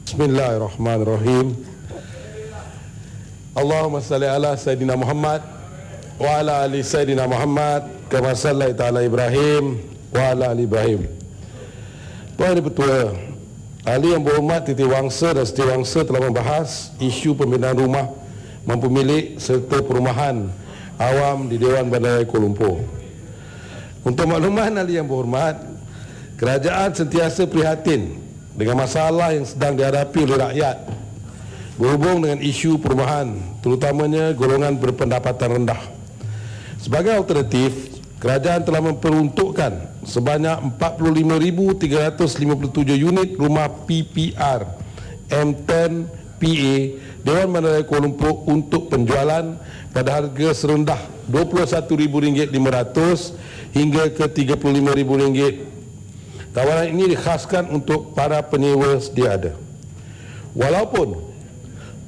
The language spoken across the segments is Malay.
Bismillahirrahmanirrahim. Allahumma salli ala Sayyidina Muhammad wa ala ali Sayyidina Muhammad kama sallaita ala Ibrahim wa ala ali Ibrahim. Tuan Yang Bertuan, ahli yang berhormat Titiwangsa dan Setiawangsa telah membahas isu pembinaan rumah mampu milik serta perumahan awam di Dewan Bandaraya Kuala Lumpur. Untuk makluman ahli yang berhormat, kerajaan sentiasa prihatin dengan masalah yang sedang dihadapi oleh rakyat berhubung dengan isu perumahan, terutamanya golongan berpendapatan rendah. Sebagai alternatif, kerajaan telah memperuntukkan sebanyak 45,357 unit rumah PPR M10 PA Dewan Bandaraya Kuala Lumpur untuk penjualan pada harga serendah RM21,500 hingga ke RM35,000. Tawaran ini dikhaskan untuk para penyewa sedia ada. Walaupun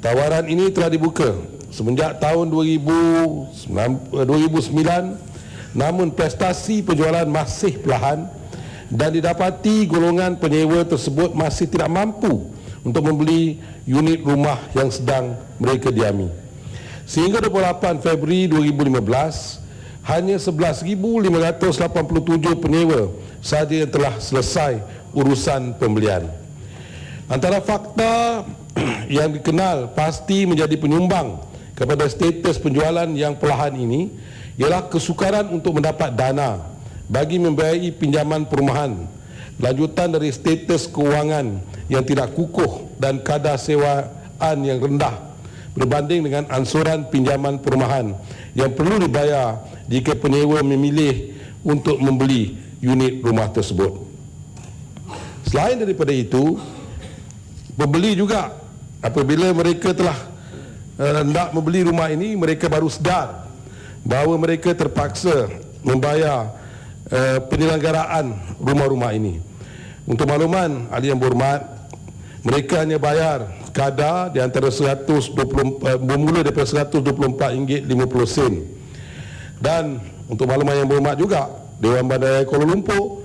tawaran ini telah dibuka semenjak tahun 2009, namun prestasi penjualan masih perlahan dan didapati golongan penyewa tersebut masih tidak mampu untuk membeli unit rumah yang sedang mereka diami. Sehingga 28 Februari 2015, hanya 11,587 penyewa sahaja yang telah selesai urusan pembelian. Antara fakta yang dikenal pasti menjadi penyumbang kepada status penjualan yang perlahan ini ialah kesukaran untuk mendapat dana bagi membiayai pinjaman perumahan, lanjutan dari status kewangan yang tidak kukuh dan kadar sewaan yang rendah berbanding dengan ansuran pinjaman perumahan yang perlu dibayar jika penyewa memilih untuk membeli unit rumah tersebut. Selain daripada itu, pembeli juga apabila mereka telah hendak membeli rumah ini, mereka baru sedar bahawa mereka terpaksa membayar penyelenggaraan rumah-rumah ini. Untuk makluman ahli yang berhormat, mereka hanya bayar kadar di antara bermula daripada RM124.50. Dan untuk makluman yang berhormat juga, Dewan Bandaraya Kuala Lumpur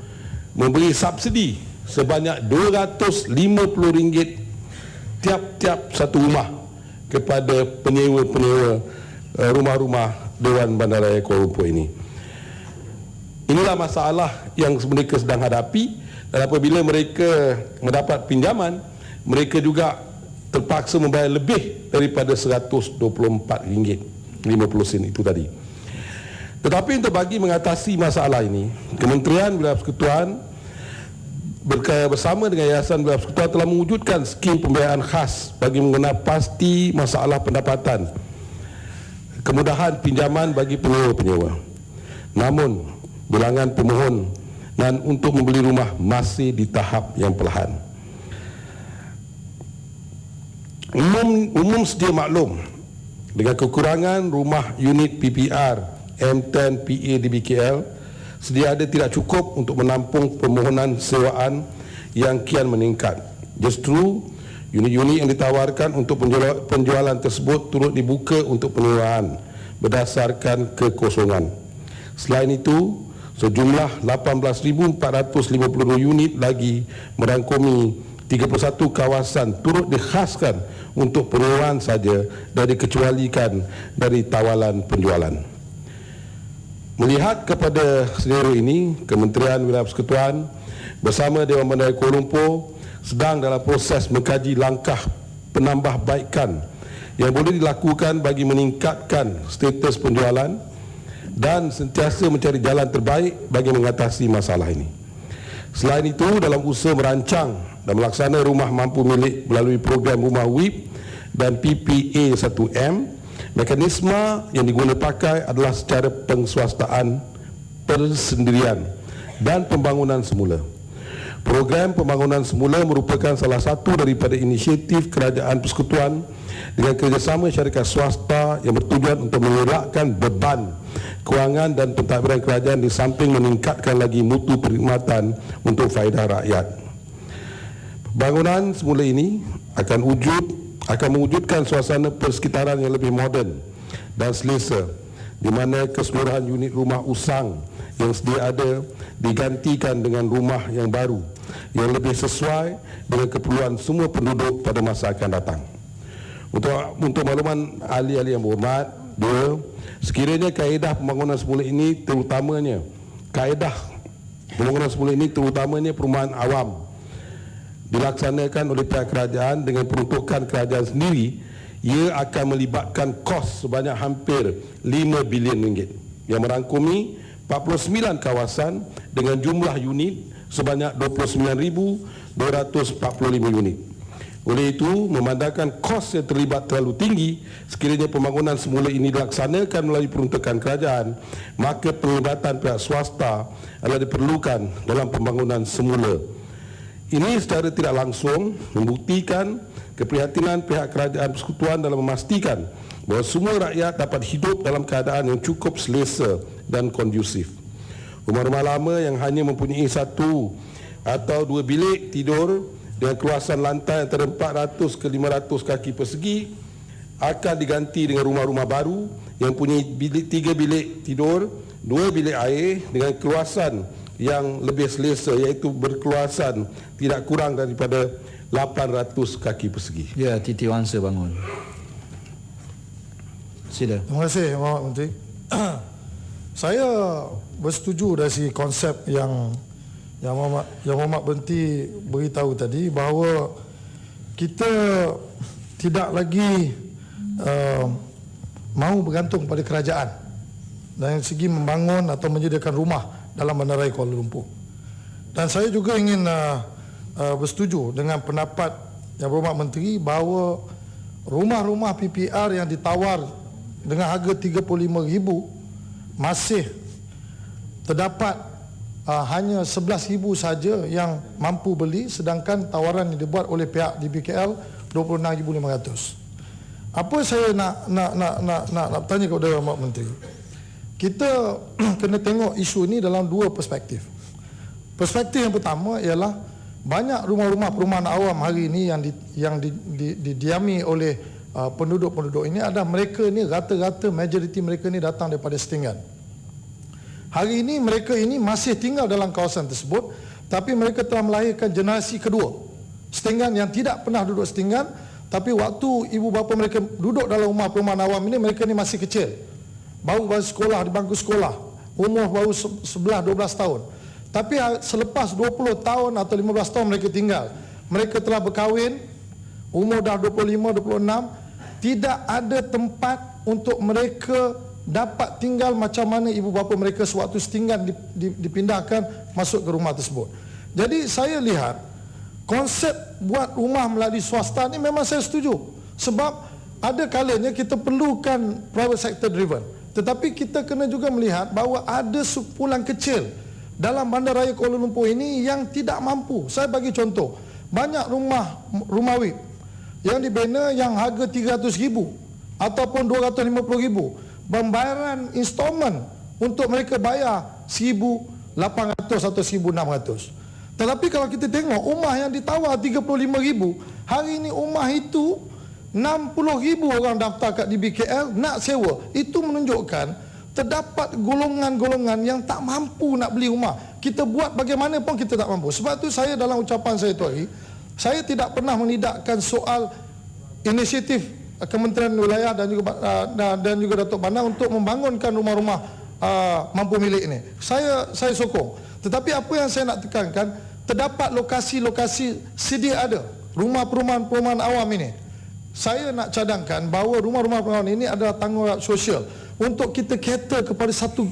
memberi subsidi sebanyak RM250 tiap-tiap satu rumah kepada penyewa-penyewa rumah-rumah Dewan Bandaraya Kuala Lumpur ini. Inilah masalah yang mereka sedang hadapi, dan apabila mereka mendapat pinjaman, mereka juga terpaksa membayar lebih daripada RM124.50 itu tadi. Tetapi untuk bagi mengatasi masalah ini, Kementerian Wilayah Persekutuan bersama dengan Yayasan Wilayah Persekutuan telah mewujudkan skim pembiayaan khas bagi mengenal pasti masalah pendapatan, kemudahan pinjaman bagi penyewa-penyewa. Namun, bilangan pemohon dan untuk membeli rumah masih di tahap yang perlahan. Umum sedia maklum dengan kekurangan rumah unit PPR M10 PA di BKL sedia ada tidak cukup untuk menampung permohonan sewaan yang kian meningkat. Justru unit-unit yang ditawarkan untuk penjualan tersebut turut dibuka untuk penyewaan berdasarkan kekosongan. Selain itu, sejumlah 18,452 unit lagi merangkumi 31 kawasan turut dikhaskan untuk penyewaan saja dan dikecualikan dari tawaran penjualan. Melihat kepada senario ini, Kementerian Wilayah Persekutuan bersama Dewan Bandaraya Kuala Lumpur sedang dalam proses mengkaji langkah penambahbaikan yang boleh dilakukan bagi meningkatkan status penjualan dan sentiasa mencari jalan terbaik bagi mengatasi masalah ini. Selain itu, dalam usaha merancang dan melaksana rumah mampu milik melalui program Rumah WIP dan PPA 1M, mekanisme yang digunakan pakai adalah secara penguasaan persendirian dan pembangunan semula. Program pembangunan semula merupakan salah satu daripada inisiatif Kerajaan Persekutuan dengan kerjasama syarikat swasta yang bertujuan untuk mengelakkan beban kewangan dan pentadbiran kerajaan di samping meningkatkan lagi mutu perkhidmatan untuk faedah rakyat. Pembangunan semula ini akan mewujudkan suasana persekitaran yang lebih moden dan selesa, di mana keseluruhan unit rumah usang yang sedia ada digantikan dengan rumah yang baru yang lebih sesuai dengan keperluan semua penduduk pada masa akan datang. Untuk makluman ahli-ahli yang berhormat, sekiranya kaedah pembangunan semula ini terutamanya perumahan awam dilaksanakan oleh pihak kerajaan dengan peruntukan kerajaan sendiri, ia akan melibatkan kos sebanyak hampir 5 bilion ringgit yang merangkumi 49 kawasan dengan jumlah unit sebanyak 29,245 unit. Oleh itu, memandangkan kos yang terlibat terlalu tinggi sekiranya pembangunan semula ini dilaksanakan melalui peruntukan kerajaan, maka pelibatan pihak swasta adalah diperlukan dalam pembangunan semula. Ini secara tidak langsung membuktikan keprihatinan pihak kerajaan persekutuan dalam memastikan bahawa semua rakyat dapat hidup dalam keadaan yang cukup selesa dan kondusif. Rumah-rumah lama yang hanya mempunyai 1 atau 2 bilik tidur dengan keluasan lantai antara 400 ke 500 kaki persegi akan diganti dengan rumah-rumah baru yang mempunyai 3 bilik tidur, 2 bilik air dengan keluasan yang lebih selesa, iaitu berkeluasan tidak kurang daripada 800 kaki persegi. Ya, Titi Wangsa bangun. Sila. Terima kasih, Pak Menteri. Saya bersetuju dari si konsep yang Muhammad Menteri beritahu tadi, bahawa kita tidak lagi mahu bergantung pada kerajaan dari segi membangun atau menyediakan rumah dalam bandaraya Kuala Lumpur. Dan saya juga ingin bersetuju dengan pendapat Yang Berhormat Menteri bahawa rumah-rumah PPR yang ditawar dengan harga RM35,000 masih terdapat hanya 11,000 saja yang mampu beli, sedangkan tawaran yang dibuat oleh pihak DBKL 26,500. Apa saya nak tanya kepada Pak Menteri, kita kena tengok isu ini dalam 2 perspektif. Perspektif yang pertama ialah banyak rumah-rumah perumahan awam hari ini yang didiami oleh penduduk-penduduk ini adalah mereka ni rata-rata majoriti mereka ni datang daripada setinggan. Hari ini mereka ini masih tinggal dalam kawasan tersebut, tapi mereka telah melahirkan generasi kedua setinggan yang tidak pernah duduk setinggan, tapi waktu ibu bapa mereka duduk dalam rumah perumahan awam ini, mereka ni masih kecil, baru sekolah, di bangku sekolah, umur baru 11-12 tahun. Tapi selepas 20 tahun atau 15 tahun mereka tinggal, mereka telah berkahwin, umur dah 25-26, tidak ada tempat untuk mereka dapat tinggal macam mana ibu bapa mereka sewaktu setinggan dipindahkan masuk ke rumah tersebut. Jadi saya lihat konsep buat rumah melalui swasta ni memang saya setuju, sebab ada kalanya kita perlukan private sector driven, tetapi kita kena juga melihat bahawa ada sekumpulan kecil dalam bandaraya Kuala Lumpur ini yang tidak mampu. Saya bagi contoh, banyak rumah WIP yang dibina yang harga RM300,000 ataupun RM250,000, pembayaran installment untuk mereka bayar RM1,800 atau RM1,600. Tetapi kalau kita tengok rumah yang ditawar RM35,000, hari ini rumah itu 60,000 orang daftar kat DBKL nak sewa. Itu menunjukkan terdapat golongan-golongan yang tak mampu nak beli rumah. Kita buat bagaimana pun kita tak mampu. Sebab tu saya dalam ucapan saya tu hari, saya tidak pernah menidakkan soal inisiatif Kementerian Wilayah dan juga Datuk Bandar untuk membangunkan rumah-rumah mampu milik ini. Saya sokong. Tetapi apa yang saya nak tekankan, terdapat lokasi-lokasi sedia ada rumah perumahan awam ini. Saya nak cadangkan bahawa rumah-rumah perumahan ini adalah tanggungjawab sosial untuk kita cater kepada satu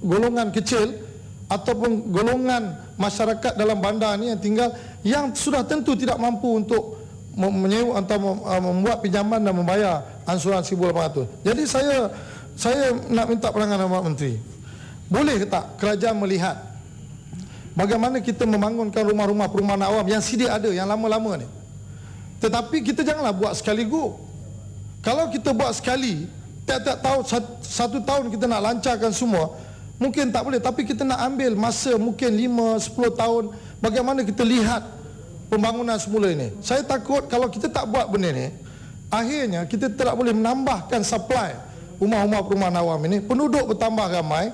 golongan kecil ataupun golongan masyarakat dalam bandar ini yang tinggal, yang sudah tentu tidak mampu untuk menyewa atau membuat pinjaman dan membayar ansuran RM1,800. Jadi saya nak minta pandangan Pak Menteri. Boleh tak kerajaan melihat bagaimana kita membangunkan rumah-rumah perumahan awam yang sedia ada, yang lama-lama ni. Tetapi kita janganlah buat sekaligus. Kalau kita buat sekali, tiap-tiap tahun, 1 tahun kita nak lancarkan semua, mungkin tak boleh. Tapi kita nak ambil masa mungkin 5-10 tahun, bagaimana kita lihat pembangunan semula ini. Saya takut kalau kita tak buat benda ni, akhirnya kita tidak boleh menambahkan supply rumah-rumah perumahan awam ini, penduduk bertambah ramai,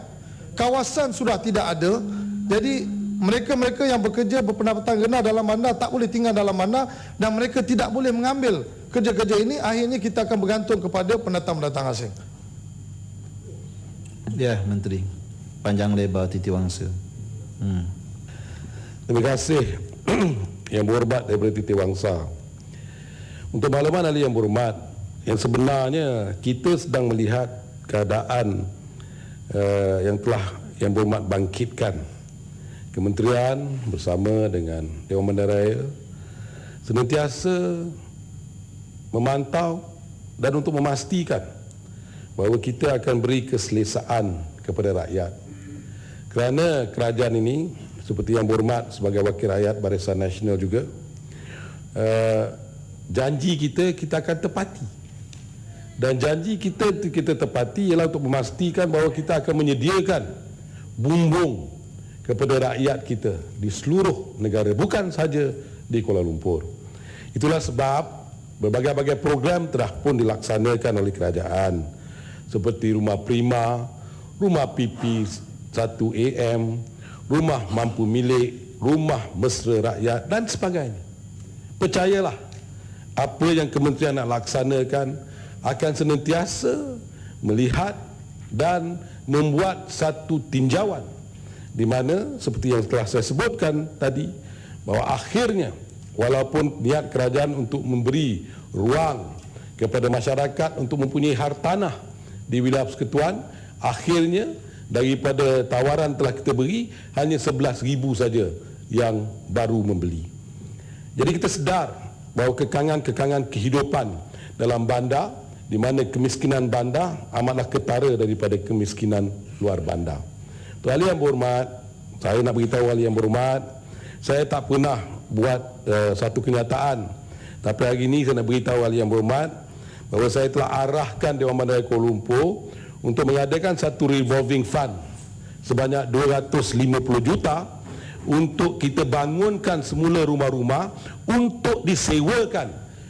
kawasan sudah tidak ada. Jadi mereka-mereka yang bekerja berpendapatan rendah dalam bandar tak boleh tinggal dalam bandar, dan mereka tidak boleh mengambil kerja-kerja ini. Akhirnya kita akan bergantung kepada pendatang-pendatang asing. Ya, Menteri. Panjang lebar titi wangsa. Terima kasih Yang Berhormat daripada Titi Wangsa. Untuk makluman ahli yang berhormat, yang sebenarnya kita sedang melihat keadaan yang telah Yang Berhormat bangkitkan. Kementerian bersama dengan Dewan Bandaraya senantiasa memantau dan untuk memastikan bahawa kita akan beri keselesaan kepada rakyat. Kerana kerajaan ini, seperti Yang Berhormat sebagai wakil rakyat Barisan Nasional juga, janji kita akan tepati. Dan janji kita tepati ialah untuk memastikan bahawa kita akan menyediakan bumbung kepada rakyat kita di seluruh negara, bukan saja di Kuala Lumpur. Itulah sebab berbagai-bagai program telah pun dilaksanakan oleh kerajaan, seperti Rumah Prima, Rumah PP 1AM, Rumah Mampu Milik, Rumah Mesra Rakyat dan sebagainya. Percayalah, apa yang kementerian nak laksanakan akan senantiasa melihat dan membuat satu tinjauan, di mana seperti yang telah saya sebutkan tadi, bahawa akhirnya walaupun niat kerajaan untuk memberi ruang kepada masyarakat untuk mempunyai hartanah di wilayah persekutuan, akhirnya daripada tawaran telah kita beri, hanya 11,000 saja yang baru membeli. Jadi kita sedar bahawa kekangan-kekangan kehidupan dalam bandar, di mana kemiskinan bandar amatlah ketara daripada kemiskinan luar bandar. Tuan Ahli Yang Berhormat, saya nak beritahu Ahli Yang Berhormat, saya tak pernah buat satu kenyataan, tapi hari ini saya nak beritahu Ahli Yang Berhormat bahawa saya telah arahkan Dewan Bandaraya Kuala Lumpur untuk mengadakan satu revolving fund sebanyak 250 juta untuk kita bangunkan semula rumah-rumah untuk disewakan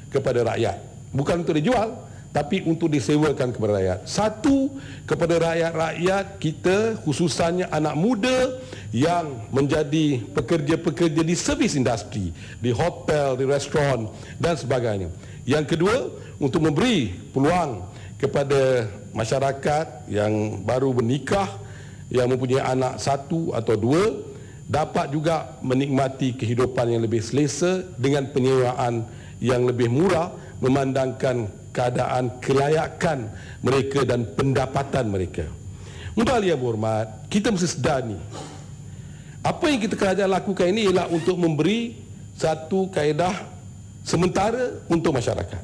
kepada rakyat. Bukan untuk dijual, tapi untuk disewakan kepada rakyat. Satu, kepada rakyat-rakyat kita, khususnya anak muda yang menjadi pekerja-pekerja di servis industri, di hotel, di restoran dan sebagainya. Yang kedua, untuk memberi peluang kepada masyarakat yang baru bernikah, yang mempunyai anak 1 atau 2, dapat juga menikmati kehidupan yang lebih selesa dengan penyewaan yang lebih murah, memandangkan keadaan kelayakan mereka dan pendapatan mereka. Untuk Ahli Yang Berhormat, kita mesti sedar ni, apa yang kita kerajaan lakukan ini ialah untuk memberi satu kaedah sementara untuk masyarakat.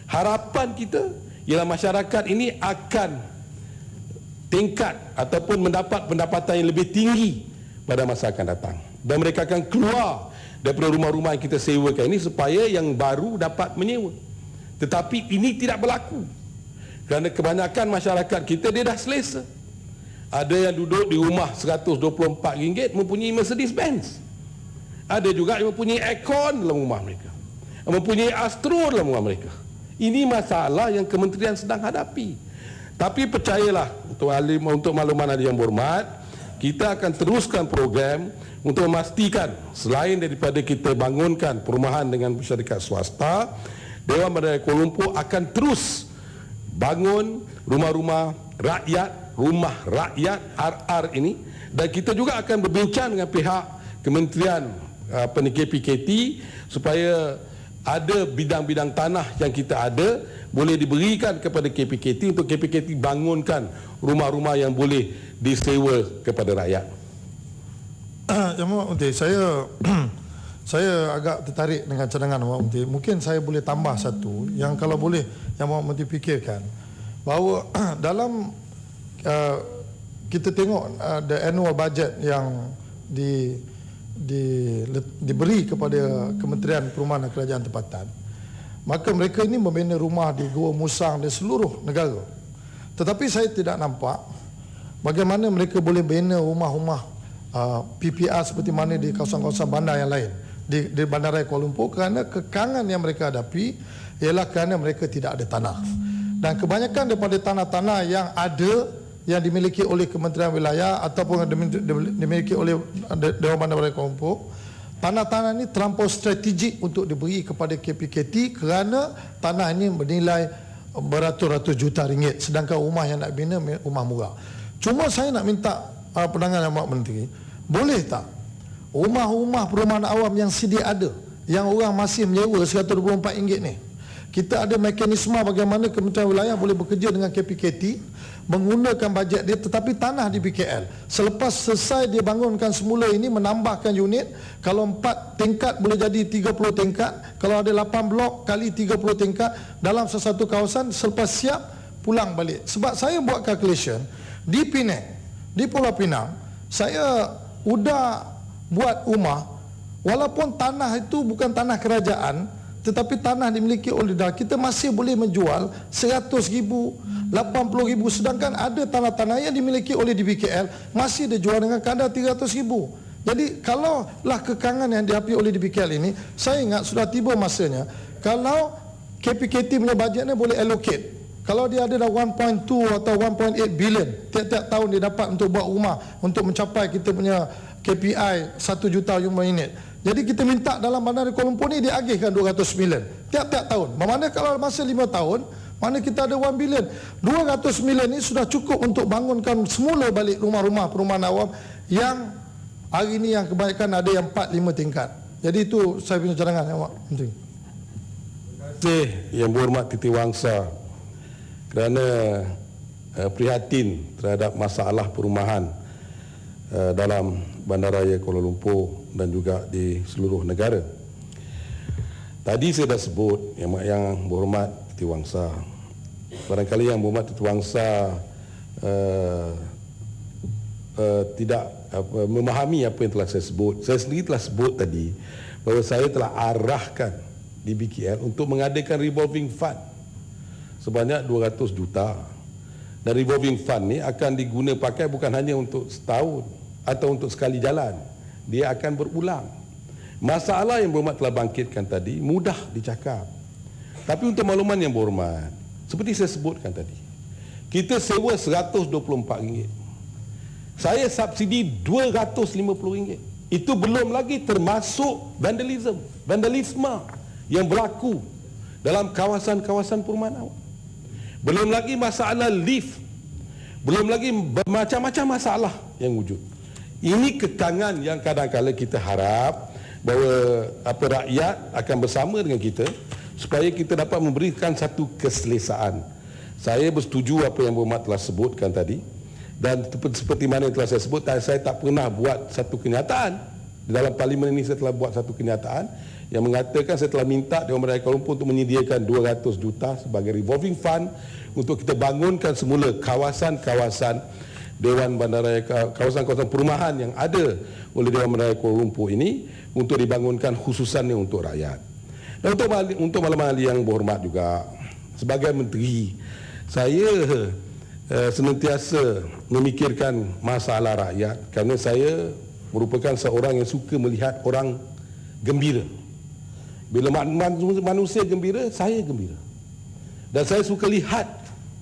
Harapan kita ialah masyarakat ini akan tingkat ataupun mendapat pendapatan yang lebih tinggi pada masa akan datang, dan mereka akan keluar daripada rumah-rumah yang kita sewakan ini supaya yang baru dapat menyewa. Tetapi ini tidak berlaku kerana kebanyakan masyarakat kita dia dah selesa. Ada yang duduk di rumah RM124 mempunyai Mercedes Benz. Ada juga yang mempunyai aircon dalam rumah mereka, mempunyai Astro dalam rumah mereka. Ini masalah yang kementerian sedang hadapi. Tapi percayalah, untuk makluman Ahli Yang Berhormat, kita akan teruskan program untuk memastikan selain daripada kita bangunkan perumahan dengan syarikat swasta, Dewan Bandaraya Kuala Lumpur akan terus bangun rumah-rumah rakyat, rumah rakyat RR ini, dan kita juga akan berbincang dengan pihak Kementerian KPKT supaya ada bidang-bidang tanah yang kita ada boleh diberikan kepada KPKT untuk KPKT bangunkan rumah-rumah yang boleh disewa kepada rakyat. Yang Menteri, saya agak tertarik dengan cadangan Yang Menteri. Mungkin saya boleh tambah satu yang kalau boleh Yang Menteri fikirkan, bahawa dalam kita tengok the annual budget yang diberi kepada Kementerian Perumahan dan Kerajaan Tempatan, maka mereka ini membina rumah di Gua Musang di seluruh negara. Tetapi saya tidak nampak bagaimana mereka boleh bina rumah-rumah PPR seperti mana di kawasan-kawasan bandar yang lain di Bandaraya Kuala Lumpur, kerana kekangan yang mereka hadapi ialah kerana mereka tidak ada tanah. Dan kebanyakan daripada tanah-tanah yang ada yang dimiliki oleh Kementerian Wilayah ataupun yang dimiliki oleh Dewan Bandaraya Kuala Lumpur, tanah-tanah ini terlampau strategik untuk diberi kepada KPKT kerana tanah ini bernilai beratus-ratus juta ringgit, sedangkan rumah yang nak bina rumah murah. Cuma saya nak minta pandangan Yang Menteri, boleh tak rumah-rumah perumahan awam yang sedia ada, yang orang masih menyewa RM124 ni, kita ada mekanisme bagaimana Kementerian Wilayah boleh bekerja dengan KPKT menggunakan bajet dia, tetapi tanah di BKL selepas selesai dia bangunkan semula ini, menambahkan unit, kalau 4 tingkat boleh jadi 30 tingkat, kalau ada 8 blok kali 30 tingkat dalam sesuatu kawasan, selepas siap pulang balik. Sebab saya buat calculation di Penang, di Pulau Pinang, saya udah buat rumah, walaupun tanah itu bukan tanah kerajaan tetapi tanah dimiliki oleh dah, kita masih boleh menjual 100,000, 80,000, sedangkan ada tanah-tanah yang dimiliki oleh DBKL masih dijual dengan kadar 300,000. Jadi kalaulah kekangan yang dihadapi oleh DBKL ini, saya ingat sudah tiba masanya kalau KPKT punya bajetnya boleh allocate, kalau dia ada dah 1.2 atau 1.8 bilion tiap-tiap tahun dia dapat untuk buat rumah untuk mencapai kita punya KPI 1 juta unit. Jadi kita minta dalam Bandar Kuala Lumpur ni dia agihkan 200 million tiap-tiap tahun. Bermakna kalau masa 5 tahun, mana kita ada 1 bilion. 200 million ni sudah cukup untuk bangunkan semula balik rumah-rumah perumahan awam yang hari ni yang kebanyakan ada yang 4-5 tingkat. Jadi itu saya punya cadangan, Yang Menteri. Terima kasih Yang Berhormat Titiwangsa kerana prihatin terhadap masalah perumahan dalam Bandaraya Kuala Lumpur dan juga di seluruh negara. Tadi saya dah sebut yang Berhormat Titiwangsa. Barangkali Yang Berhormat Titiwangsa tidak memahami apa yang telah saya sebut. Saya sendiri telah sebut tadi bahawa saya telah arahkan di BKL untuk mengadakan revolving fund sebanyak 200 juta. Dan revolving fund ni akan diguna pakai bukan hanya untuk setahun atau untuk sekali jalan. Dia akan berulang. Masalah Yang Berhormat telah bangkitkan tadi mudah dicakap. Tapi untuk makluman Yang Berhormat, seperti saya sebutkan tadi, kita sewa RM124. Saya subsidi RM250. Itu belum lagi termasuk vandalisme yang berlaku dalam kawasan-kawasan perumahan awam. Belum lagi masalah lift. Belum lagi bermacam-macam masalah yang wujud. Ini kekangan yang kadang-kadang kita harap bahawa rakyat akan bersama dengan kita supaya kita dapat memberikan satu keselesaan. Saya bersetuju apa Yang Berhormat telah sebutkan tadi, dan seperti mana yang telah saya sebut, saya tak pernah buat satu kenyataan. Di dalam parlimen ini saya telah buat satu kenyataan yang mengatakan saya telah minta Dewan Bandaraya Kuala Lumpur untuk menyediakan 200 juta sebagai revolving fund untuk kita bangunkan semula kawasan-kawasan Dewan Bandaraya, kawasan-kawasan perumahan yang ada oleh Dewan Bandaraya Kuala Lumpur ini untuk dibangunkan khususannya untuk rakyat. Dan untuk malam Yang Berhormat juga, sebagai menteri, saya senantiasa memikirkan masalah rakyat kerana saya merupakan seorang yang suka melihat orang gembira. Bila manusia gembira, saya gembira. Dan saya suka lihat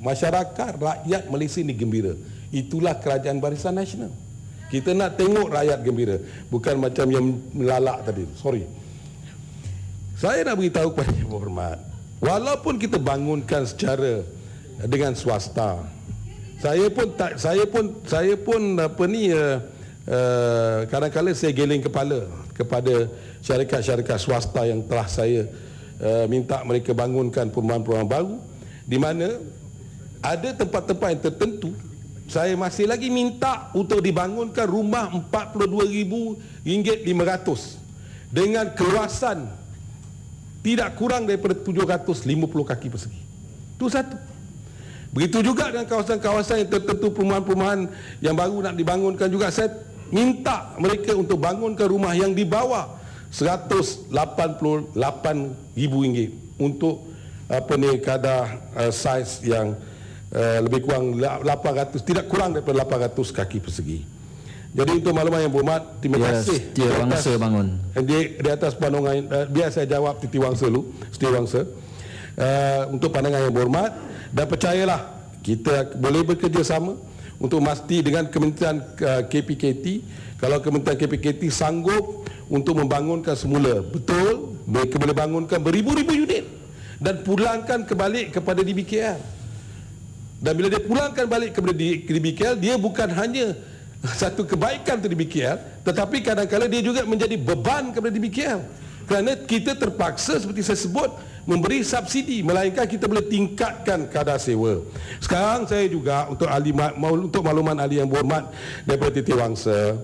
masyarakat, rakyat Malaysia ini gembira. Itulah kerajaan Barisan Nasional. Kita nak tengok rakyat gembira, bukan macam yang melalak tadi. Sorry. Saya nak beritahu kepada Yang Berhormat, walaupun kita bangunkan secara dengan swasta, saya pun kadang-kadang saya geleng kepala kepada syarikat-syarikat swasta yang telah saya minta mereka bangunkan perumahan-perumahan baru, di mana ada tempat-tempat yang tertentu saya masih lagi minta untuk dibangunkan rumah RM42,500 dengan keluasan tidak kurang daripada 750 kaki persegi. Itu satu. Begitu juga dengan kawasan-kawasan yang tertentu, perumahan-perumahan yang baru nak dibangunkan juga, saya minta mereka untuk bangunkan rumah yang di bawah RM188,000 untuk kadar saiz yang lebih kurang 800, tidak kurang daripada 800 kaki persegi. Jadi untuk makluman Yang Berhormat, terima kasih Setiawangsa bangun. Di atas pandangan, biar saya jawab Setiawangsa untuk pandangan Yang Berhormat, dan percayalah kita boleh bekerjasama untuk mesti dengan Kementerian KPKT, kalau Kementerian KPKT sanggup untuk membangunkan semula, betul mereka boleh bangunkan beribu-ribu unit dan pulangkan kembali kepada DBKL. Dan bila dia pulangkan balik kepada DBKL, dia bukan hanya satu kebaikan untuk DBKL, tetapi kadang-kadang dia juga menjadi beban kepada DBKL. Kerana kita terpaksa seperti saya sebut memberi subsidi, melainkan kita boleh tingkatkan kadar sewa. Sekarang saya juga untuk makluman ahli yang berhormat daripada Titiwangsa,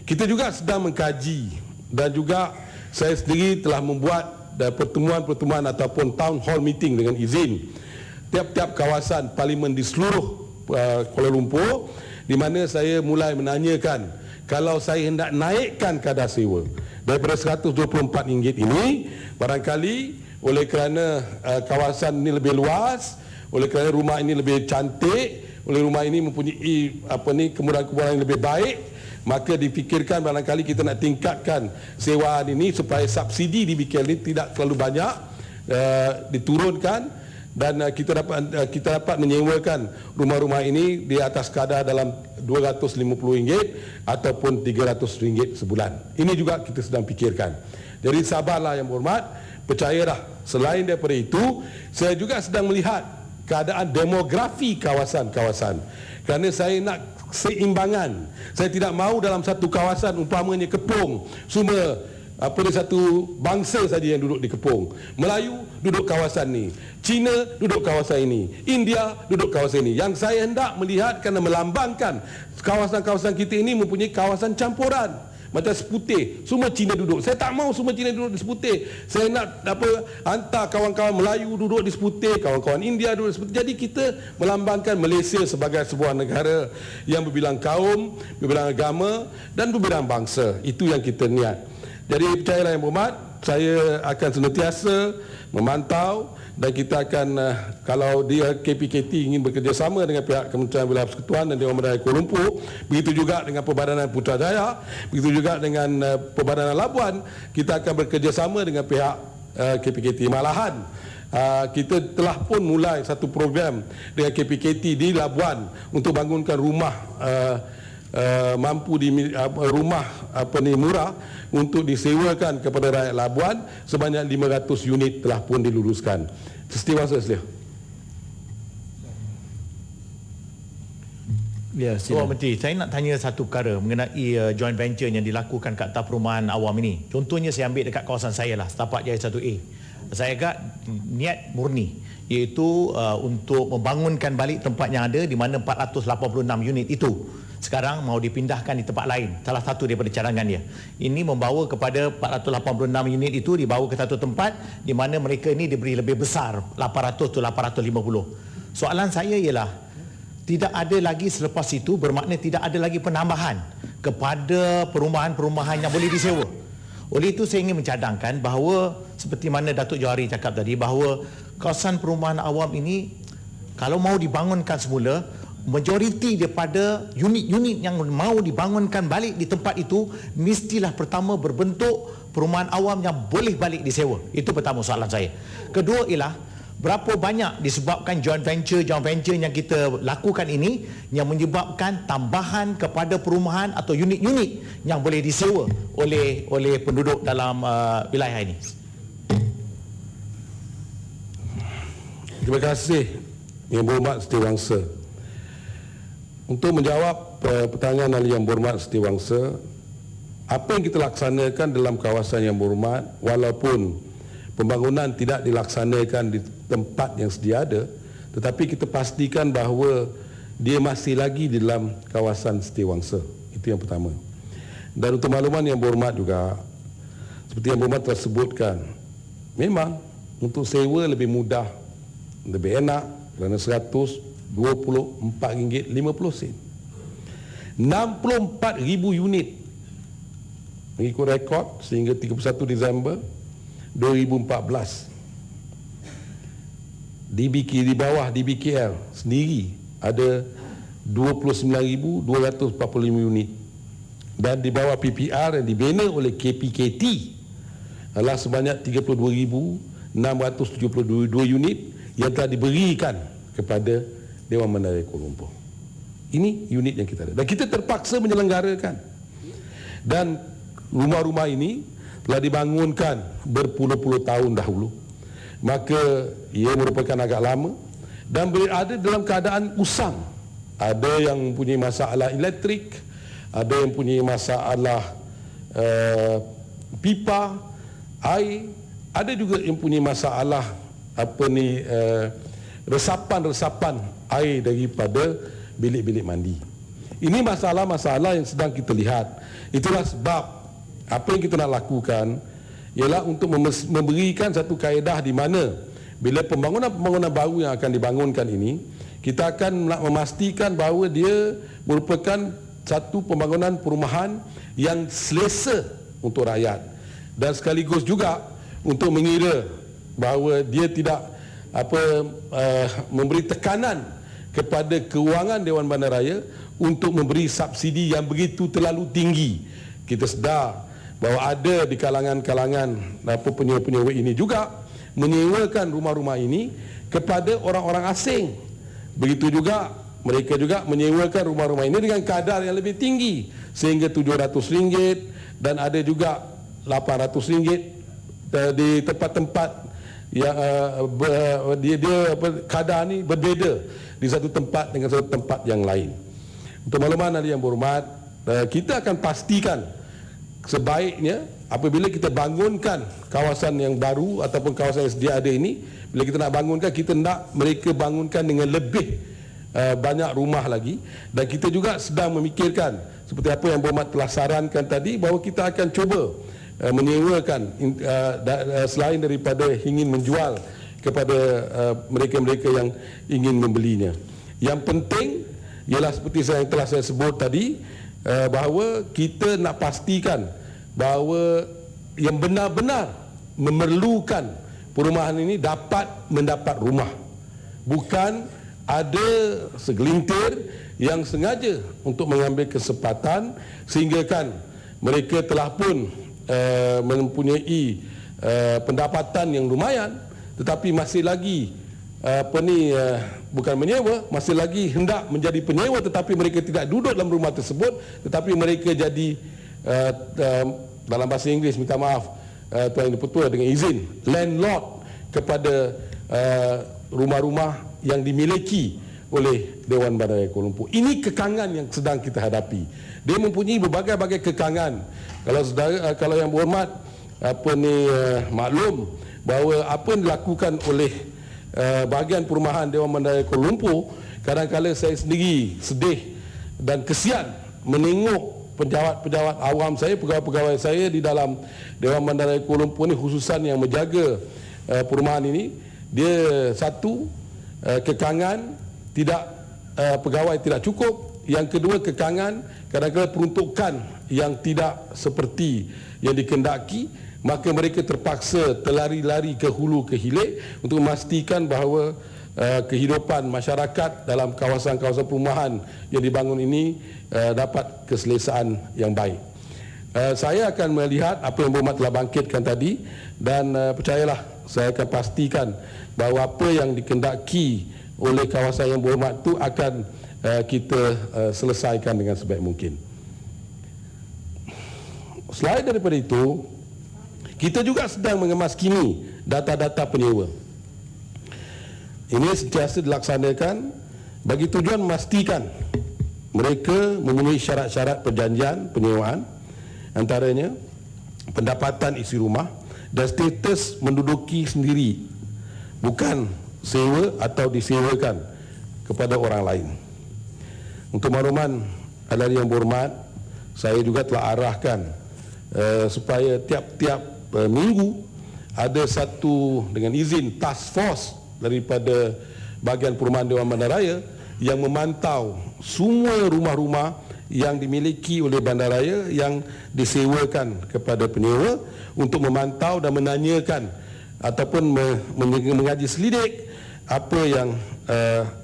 kita juga sedang mengkaji dan juga saya sendiri telah membuat pertemuan-pertemuan ataupun town hall meeting dengan izin tiap-tiap kawasan parlimen di seluruh Kuala Lumpur, di mana saya mulai menanyakan kalau saya hendak naikkan kadar sewa daripada RM124 ini, barangkali oleh kerana kawasan ini lebih luas, oleh kerana rumah ini lebih cantik, oleh rumah ini mempunyai kemudahan-kemudahan yang lebih baik, maka difikirkan barangkali kita nak tingkatkan sewaan ini supaya subsidi di BKL ini tidak terlalu banyak, diturunkan dan kita dapat menyewakan rumah-rumah ini di atas kadar dalam RM250 ataupun RM300 sebulan. Ini juga kita sedang fikirkan. Jadi sabarlah yang berhormat, percayalah, selain daripada itu saya juga sedang melihat keadaan demografi kawasan-kawasan. Kerana saya nak seimbangan. Saya tidak mahu dalam satu kawasan umpamanya Kepong semua satu bangsa saja yang duduk di Kepong. Melayu duduk kawasan ni, Cina duduk kawasan ini, India duduk kawasan ini. Yang saya hendak melihat kerana melambangkan kawasan-kawasan kita ini mempunyai kawasan campuran. Macam Seputih, semua Cina duduk. Saya tak mahu semua Cina duduk di Seputih. Saya nak hantar kawan-kawan Melayu duduk di Seputih, kawan-kawan India duduk di Seputih. Jadi kita melambangkan Malaysia sebagai sebuah negara yang berbilang kaum, berbilang agama dan berbilang bangsa. Itu yang kita niat. Jadi percayalah yang berhormat, saya akan senantiasa memantau dan kita akan kalau dia KPKT ingin bekerjasama dengan pihak Kementerian Wilayah Persekutuan dan Dewan Bandar Kuala Lumpur, begitu juga dengan Perbadanan Putrajaya, begitu juga dengan Perbadanan Labuan, kita akan bekerjasama dengan pihak KPKT. Malahan kita telah pun mulai satu program dengan KPKT di Labuan untuk bangunkan rumah rumah murah untuk disewakan kepada rakyat Labuan sebanyak 500 unit telah pun diluluskan. Setiawangsa selia. Ya, Tuan Menteri, saya nak tanya satu perkara mengenai joint venture yang dilakukan kat atas perumahan awam ini. Contohnya saya ambil dekat kawasan saya lah, setapak Jaya 1A. Saya agak niat murni, iaitu untuk membangunkan balik tempat yang ada di mana 486 unit itu sekarang mau dipindahkan di tempat lain, salah satu daripada cadangan dia. Ini membawa kepada 486 unit itu dibawa ke satu tempat di mana mereka ini diberi lebih besar, 800 tu 850. Soalan saya ialah, tidak ada lagi selepas itu, bermakna tidak ada lagi penambahan kepada perumahan-perumahan yang boleh disewa. Oleh itu saya ingin mencadangkan bahawa seperti mana Datuk Johari cakap tadi, bahawa kawasan perumahan awam ini kalau mau dibangunkan semula, majoriti daripada unit-unit yang mau dibangunkan balik di tempat itu mestilah pertama berbentuk perumahan awam yang boleh balik disewa. Itu pertama soalan saya. Kedua ialah, berapa banyak disebabkan joint venture yang kita lakukan ini yang menyebabkan tambahan kepada perumahan atau unit-unit yang boleh disewa oleh penduduk dalam wilayah ini. Terima kasih Yang Berhormat Setiawangsa. Untuk menjawab pertanyaan ahli Yang Berhormat Setiawangsa, apa yang kita laksanakan dalam kawasan Yang Berhormat, walaupun pembangunan tidak dilaksanakan di tempat yang sedia ada, tetapi kita pastikan bahawa dia masih lagi di dalam kawasan Setiawangsa. Itu yang pertama. Dan untuk makluman Yang Berhormat juga, seperti Yang Berhormat telah sebutkan, memang untuk sewa lebih mudah, lebih enak kerana RM124.50. 64,000 unit mengikut rekod sehingga 31 Disember 2014. Di bawah DBKL sendiri ada 29,245 unit, dan di bawah PPR yang dibina oleh KPKT adalah sebanyak 32,672 unit yang telah diberikan kepada Dewan Bandar Kuala Lumpur. Ini unit yang kita ada. Dan kita terpaksa menyelenggarakan. Dan rumah-rumah ini telah dibangunkan berpuluh-puluh tahun dahulu. Maka ia merupakan agak lama dan berada dalam keadaan usang. Ada yang mempunyai masalah elektrik, ada yang mempunyai masalah pipa, air, ada juga yang mempunyai masalah resapan air daripada bilik-bilik mandi. Ini masalah-masalah yang sedang kita lihat. Itulah sebab apa yang kita nak lakukan ialah untuk memberikan satu kaedah di mana bila pembangunan baru yang akan dibangunkan ini, kita akan nak memastikan bahawa dia merupakan satu pembangunan perumahan yang selesa untuk rakyat dan sekaligus juga untuk mengira bahawa dia tidak memberi tekanan kepada kewangan Dewan Bandaraya untuk memberi subsidi yang begitu terlalu tinggi. Kita sedar bahawa ada di kalangan-kalangan penyewa-penyewa ini juga menyewakan rumah-rumah ini kepada orang-orang asing. Begitu juga mereka juga menyewakan rumah-rumah ini dengan kadar yang lebih tinggi sehingga RM700 dan ada juga RM800 di tempat-tempat yang kadar ni berbeza di satu tempat dengan satu tempat yang lain. Untuk makluman ahli yang berhormat, kita akan pastikan sebaiknya apabila kita bangunkan kawasan yang baru ataupun kawasan yang sedia ada ini, bila kita nak bangunkan, kita nak mereka bangunkan dengan lebih banyak rumah lagi. Dan kita juga sedang memikirkan seperti apa yang berhormat telah sarankan tadi, bahawa kita akan cuba menyewakan selain daripada ingin menjual kepada mereka-mereka yang ingin membelinya. Yang penting ialah seperti yang telah saya sebut tadi, bahawa kita nak pastikan bahawa yang benar-benar memerlukan perumahan ini dapat mendapat rumah. Bukan ada segelintir yang sengaja untuk mengambil kesempatan sehingga kan mereka telah pun mempunyai pendapatan yang lumayan tetapi masih lagi bukan menyewa, masih lagi hendak menjadi penyewa tetapi mereka tidak duduk dalam rumah tersebut tetapi mereka jadi dalam bahasa Inggeris, minta maaf Tuan Yang Dipertua, dengan izin landlord kepada rumah-rumah yang dimiliki oleh Dewan Bandaraya Kuala Lumpur. Ini kekangan yang sedang kita hadapi. Dia mempunyai berbagai-bagai kekangan. Kalau yang berhormat maklum bahawa apa yang dilakukan oleh bahagian perumahan Dewan Bandaraya Kuala Lumpur, kadang-kadang saya sendiri sedih dan kesian menengok pejabat-pejabat awam saya, pegawai-pegawai saya di dalam Dewan Bandaraya Kuala Lumpur ni, khususan yang menjaga perumahan ini. Dia satu, kekangan pegawai tidak cukup. Yang kedua, kekangan kadang-kadang peruntukan yang tidak seperti yang dikehendaki, maka mereka terpaksa terlari-lari ke hulu ke hilir untuk memastikan bahawa kehidupan masyarakat dalam kawasan-kawasan perumahan yang dibangun ini dapat keselesaan yang baik. Saya akan melihat apa yang berhormat telah bangkitkan tadi dan percayalah saya akan pastikan bahawa apa yang dikehendaki oleh kawasan yang berhormat itu akan kita selesaikan dengan sebaik mungkin. Selain daripada itu, kita juga sedang mengemaskini data-data penyewa. Ini sentiasa dilaksanakan bagi tujuan memastikan mereka memenuhi syarat-syarat perjanjian penyewaan, antaranya pendapatan isi rumah dan status menduduki sendiri, bukan sewa atau disewakan kepada orang lain. Untuk makluman ahli yang berhormat, saya juga telah arahkan supaya tiap-tiap minggu ada satu, dengan izin, task force daripada bahagian perumahan Dewan Bandaraya yang memantau semua rumah-rumah yang dimiliki oleh bandaraya yang disewakan kepada penyewa untuk memantau dan menanyakan ataupun mengaji selidik apa yang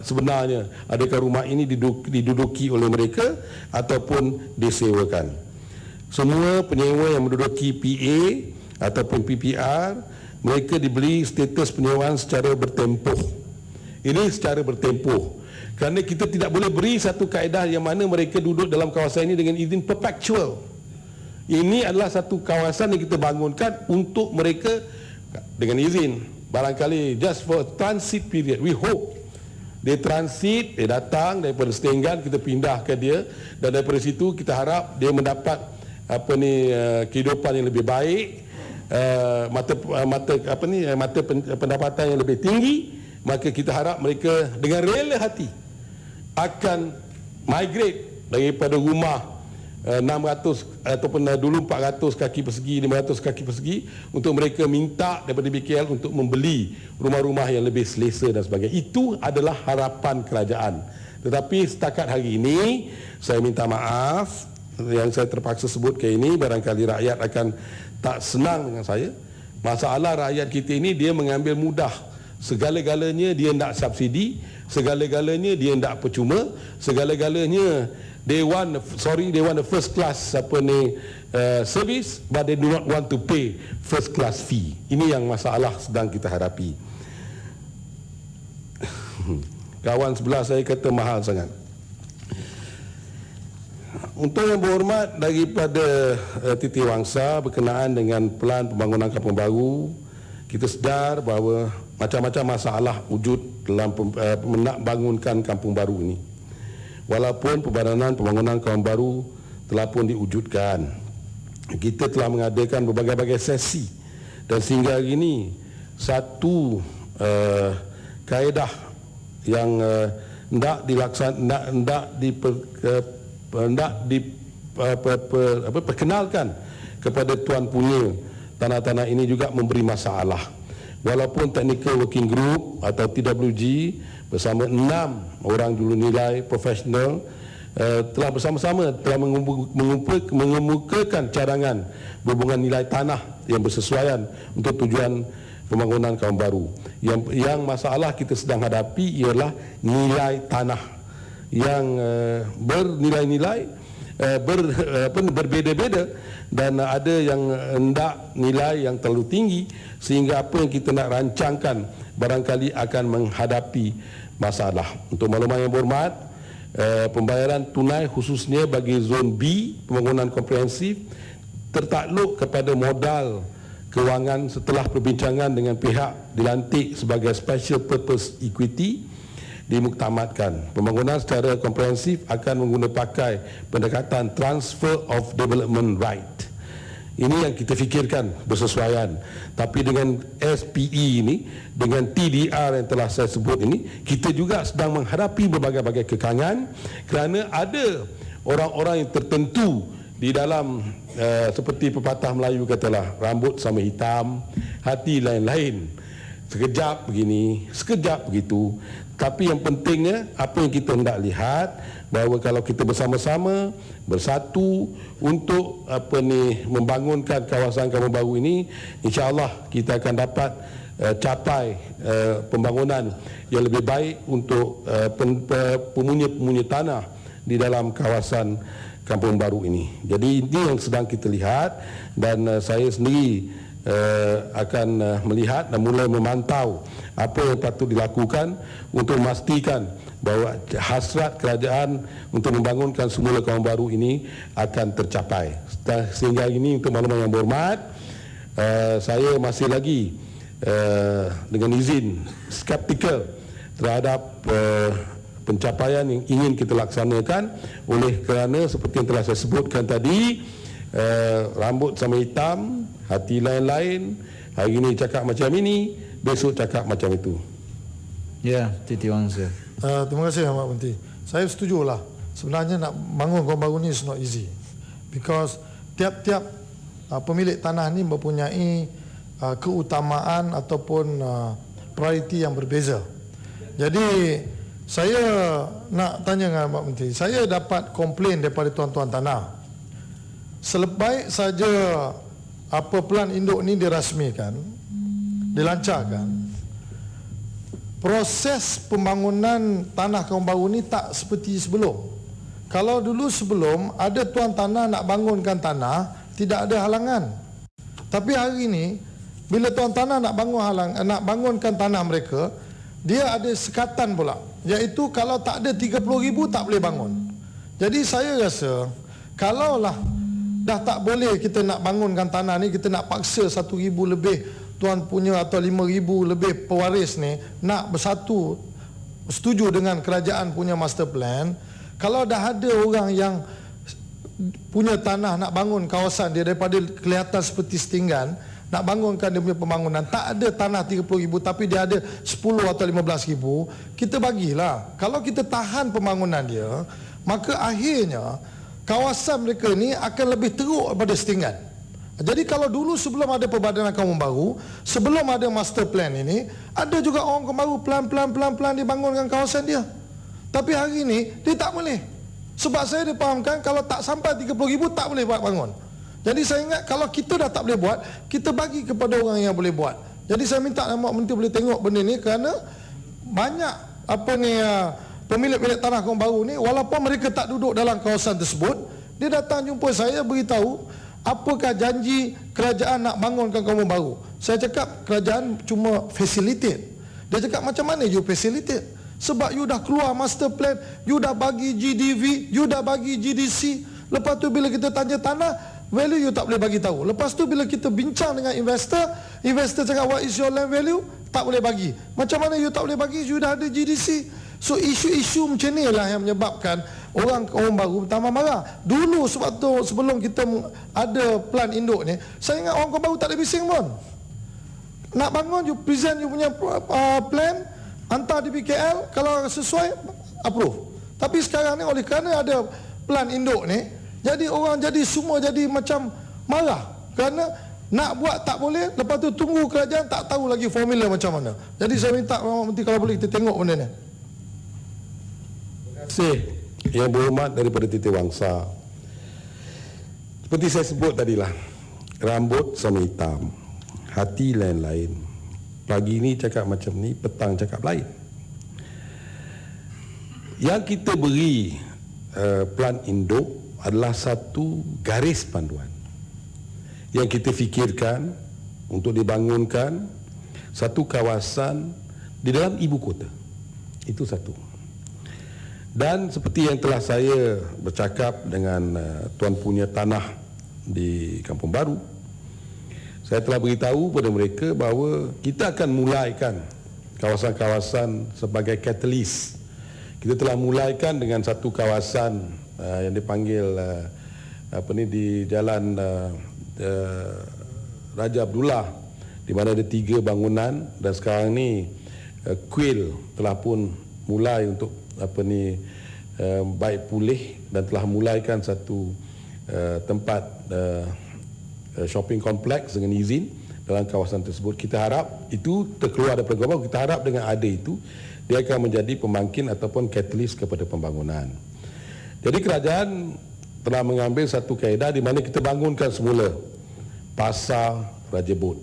sebenarnya, adakah rumah ini diduduki oleh mereka ataupun disewakan. Semua penyewa yang menduduki PA ataupun PPR, mereka diberi status penyewaan secara bertempoh. Ini secara bertempoh. Kerana kita tidak boleh beri satu kaedah yang mana mereka duduk dalam kawasan ini dengan izin perpetual. Ini adalah satu kawasan yang kita bangunkan untuk mereka dengan izin. Barangkali just for transit period. We hope dia transit, dia datang daripada Setenggan, kita pindah ke dia, dan daripada situ kita harap dia mendapat kehidupan yang lebih baik, mata pendapatan yang lebih tinggi. Maka kita harap mereka dengan rela hati akan migrate daripada rumah 600 ataupun dulu 400 kaki persegi, 500 kaki persegi, untuk mereka minta daripada BKL untuk membeli rumah-rumah yang lebih selesa dan sebagainya. Itu adalah harapan kerajaan. Tetapi setakat hari ini saya minta maaf yang saya terpaksa sebut ke ini, barangkali rakyat akan tak senang dengan saya. Masalah rakyat kita ini, dia mengambil mudah. Segala-galanya dia nak subsidi, segala-galanya dia nak percuma, segala-galanya they want the first class service, but they do not want to pay first class fee. Ini yang masalah sedang kita hadapi. Kawan sebelah saya kata mahal sangat. Untuk yang berhormat daripada Titiwangsa berkenaan dengan pelan pembangunan kampung baru, kita sedar bahawa macam-macam masalah wujud dalam nak bangunkan kampung baru ini. Walaupun pembangunan kampung baru telah pun diwujudkan, kita telah mengadakan berbagai-bagai sesi, dan sehingga hari ini satu kaedah yang hendak diperkenalkan kepada tuan punya tanah-tanah ini juga memberi masalah. Walaupun Technical Working Group atau TWG bersama 6 orang juru nilai profesional telah bersama-sama telah mengemukakan cadangan berhubungan nilai tanah yang bersesuaian untuk tujuan pembangunan kampung baru. Yang masalah kita sedang hadapi ialah nilai tanah yang bernilai-nilai berbeza-beza, dan ada yang hendak nilai yang terlalu tinggi, sehingga apa yang kita nak rancangkan barangkali akan menghadapi masalah. Untuk makluman yang berhormat, pembayaran tunai khususnya bagi zon B pembangunan komprehensif tertakluk kepada modal kewangan setelah perbincangan dengan pihak dilantik sebagai special purpose equity dimuktamadkan. Pembangunan secara komprehensif akan menggunakan pakai pendekatan transfer of development right. Ini yang kita fikirkan bersesuaian. Tapi dengan SPE ini, dengan TDR yang telah saya sebut ini, kita juga sedang menghadapi berbagai-bagai kekangan kerana ada orang-orang yang tertentu di dalam seperti pepatah Melayu katalah, rambut sama hitam, hati lain-lain. Sekejap begini, sekejap begitu. Tapi yang pentingnya apa yang kita hendak lihat, bahawa kalau kita bersama-sama bersatu untuk membangunkan kawasan kampung baru ini, insya-Allah kita akan dapat capai pembangunan yang lebih baik untuk pemunya-pemunya tanah di dalam kawasan kampung baru ini. Jadi ini yang sedang kita lihat, dan saya sendiri akan melihat dan mulai memantau apa yang patut dilakukan untuk memastikan bahawa hasrat kerajaan untuk membangunkan semula kampung baru ini akan tercapai. Sehingga ini, untuk makluman yang berhormat, saya masih lagi dengan izin skeptikal terhadap pencapaian yang ingin kita laksanakan, oleh kerana seperti yang telah saya sebutkan tadi, rambut sama hitam, hati lain-lain. Hari ini cakap macam ini, besok cakap macam itu. Ya, Titiwangsa. Terima kasih Ahmad Menteri. Saya setujulah. Sebenarnya nak bangun kampung baru ni is not easy, because tiap-tiap pemilik tanah ni mempunyai keutamaan ataupun prioriti yang berbeza. Jadi saya nak tanya dengan Ahmad Menteri, saya dapat komplain daripada tuan-tuan tanah. Selebaik saja pelan induk ni dirasmikan, dilancarkan, proses pembangunan tanah kampung baru ni tak seperti sebelum. Kalau dulu sebelum ada tuan tanah nak bangunkan tanah, tidak ada halangan. Tapi hari ini bila tuan tanah nak bangunkan tanah mereka, dia ada sekatan pula. iaitu kalau tak ada 30,000 tak boleh bangun. Jadi saya rasa kalaulah dah tak boleh kita nak bangunkan tanah ni, kita nak paksa 1,000 lebih tuan punya atau 5,000 lebih pewaris ni nak bersatu setuju dengan kerajaan punya master plan. Kalau dah ada orang yang punya tanah nak bangun kawasan dia daripada kelihatan seperti setinggan, nak bangunkan dia punya pembangunan, tak ada tanah 30,000 tapi dia ada 10 atau 15,000, kita bagilah. Kalau kita tahan pembangunan dia, maka akhirnya kawasan mereka ni akan lebih teruk daripada setinggan. Jadi kalau dulu sebelum ada Perbadanan Kaum Baru, sebelum ada master plan ini, ada juga orang Kaum Baru pelan-pelan dibangunkan kawasan dia. Tapi hari ini dia tak boleh. Sebab saya dipahamkan kalau tak sampai 30,000 tak boleh buat bangun. Jadi saya ingat kalau kita dah tak boleh buat, kita bagi kepada orang yang boleh buat. Jadi saya minta Mak Menteri boleh tengok benda ni, kerana banyak pemilik-pemilik tanah Kaum Baru ni, walaupun mereka tak duduk dalam kawasan tersebut, dia datang jumpa saya beritahu apakah janji kerajaan nak bangunkan Kaum Baru. Saya cakap kerajaan cuma facilitate. Dia cakap macam mana you facilitate? Sebab you dah keluar master plan, you dah bagi GDV, you dah bagi GDC. Lepas tu bila kita tanya tanah, value you tak boleh bagi tahu. Lepas tu bila kita bincang dengan investor, investor cakap what is your land value, tak boleh bagi. Macam mana you tak boleh bagi, you dah ada GDC. So isu-isu macam ni lah yang menyebabkan orang Kaum Baru tambah marah. Dulu sebab tu sebelum kita ada plan induk ni, saya ingat orang Kaum Baru tak ada bising pun. Nak bangun, you present you punya plan, hantar di BKL, kalau sesuai approve. Tapi sekarang ni oleh kerana ada plan induk ni, jadi orang jadi semua jadi macam marah kerana nak buat tak boleh, lepas tu tunggu kerajaan tak tahu lagi formula macam mana. Jadi saya minta Mak Menteri kalau boleh kita tengok benda ni. Terima kasih Yang Berhormat daripada Titiwangsa. Seperti saya sebut tadilah, rambut sama hitam, hati lain-lain. Pagi ni cakap macam ni, petang cakap lain. Yang kita beri plan induk adalah satu garis panduan yang kita fikirkan untuk dibangunkan satu kawasan di dalam ibu kota. Itu satu. Dan seperti yang telah saya bercakap dengan tuan punya tanah di Kampung Baru, saya telah beritahu kepada mereka bahawa kita akan mulaikan kawasan-kawasan sebagai catalyst. Kita telah mulaikan dengan satu kawasan yang dipanggil di Jalan Raja Abdullah, di mana ada 3 bangunan, dan sekarang ni kuil telah pun mulai untuk baik pulih dan telah mulaikan satu tempat shopping kompleks dengan izin dalam kawasan tersebut. Kita harap itu terkeluar daripada Kaum Baru. Kita harap dengan ada itu dia akan menjadi pemangkin ataupun catalyst kepada pembangunan. Jadi kerajaan telah mengambil satu kaedah di mana kita bangunkan semula Pasar Raja Bot,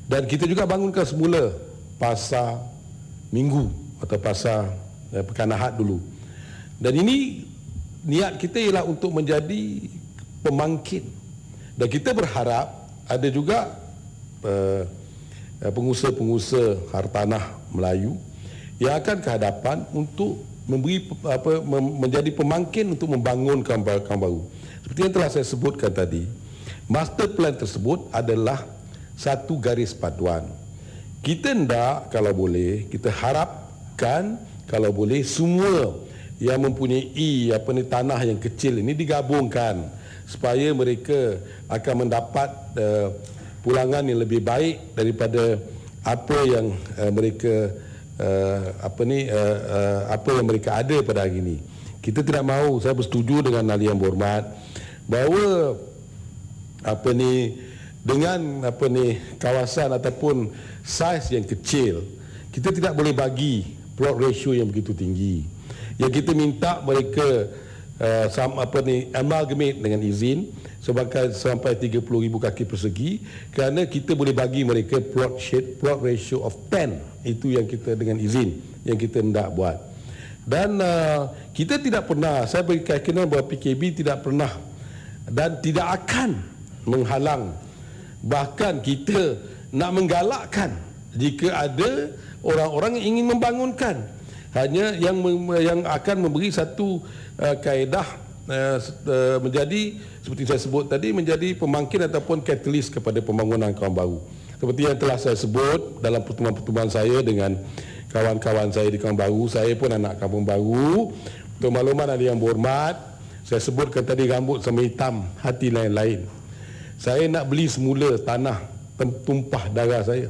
dan kita juga bangunkan semula Pasar Minggu atau Pasar Pekan Ahad dulu. Dan ini niat kita ialah untuk menjadi pemangkin. Dan kita berharap ada juga pengusaha-pengusaha hartanah Melayu yang akan ke hadapan untuk menjadi pemangkin untuk membangun Kaum Baru. Seperti yang telah saya sebutkan tadi, master plan tersebut adalah satu garis paduan. Kita hendak kalau boleh, kita harapkan kalau boleh semua yang mempunyai tanah yang kecil ini digabungkan, supaya mereka akan mendapat pulangan yang lebih baik daripada apa yang mereka apa yang mereka ada pada hari ini. Kita tidak mahu, saya bersetuju dengan Ahli Yang Berhormat bahawa dengan kawasan ataupun saiz yang kecil, kita tidak boleh bagi plot ratio yang begitu tinggi. Yang kita minta mereka amalgamate dengan izin sampai 30,000 kaki persegi, kerana kita boleh bagi mereka plot ratio of 10. Itu yang kita dengan izin yang kita hendak buat. Dan kita tidak pernah, saya beri keyakinan bahawa PKB tidak pernah dan tidak akan menghalang, bahkan kita nak menggalakkan jika ada orang-orang yang ingin membangunkan. Hanya yang akan memberi satu kaedah menjadi seperti saya sebut tadi, menjadi pembangkit ataupun catalyst kepada pembangunan kawasan baru. Seperti yang telah saya sebut dalam pertemuan-pertemuan saya dengan kawan-kawan saya di kawasan baru, saya pun anak kampung baru. Untuk makluman ada yang berhormat, saya sebutkan tadi rambut sama hitam, hati lain-lain. Saya nak beli semula tanah tumpah darah saya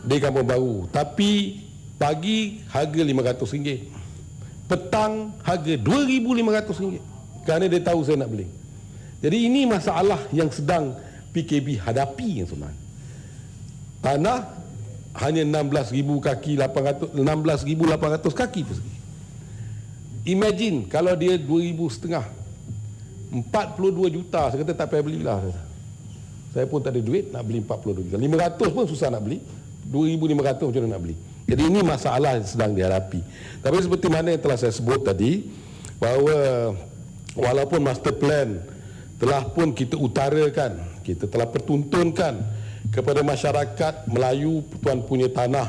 di kampung baru, tapi pagi harga RM500, petang harga RM2,500, kerana dia tahu saya nak beli. Jadi ini masalah yang sedang PKB hadapi yang sebenarnya. Tanah hanya 16,000 kaki, 16,800 kaki persegi. Imagine kalau dia 2,500, 42 juta, saya kata tak payah belilah. Saya pun tak ada duit nak beli 42 juta. 500 pun susah nak beli. 2,500 macam mana nak beli. Jadi ini masalah yang sedang dihadapi. Tapi seperti mana yang telah saya sebut tadi, bahawa walaupun master plan telah pun kita utarakan, kita telah pertuntunkan kepada masyarakat Melayu tuan punya tanah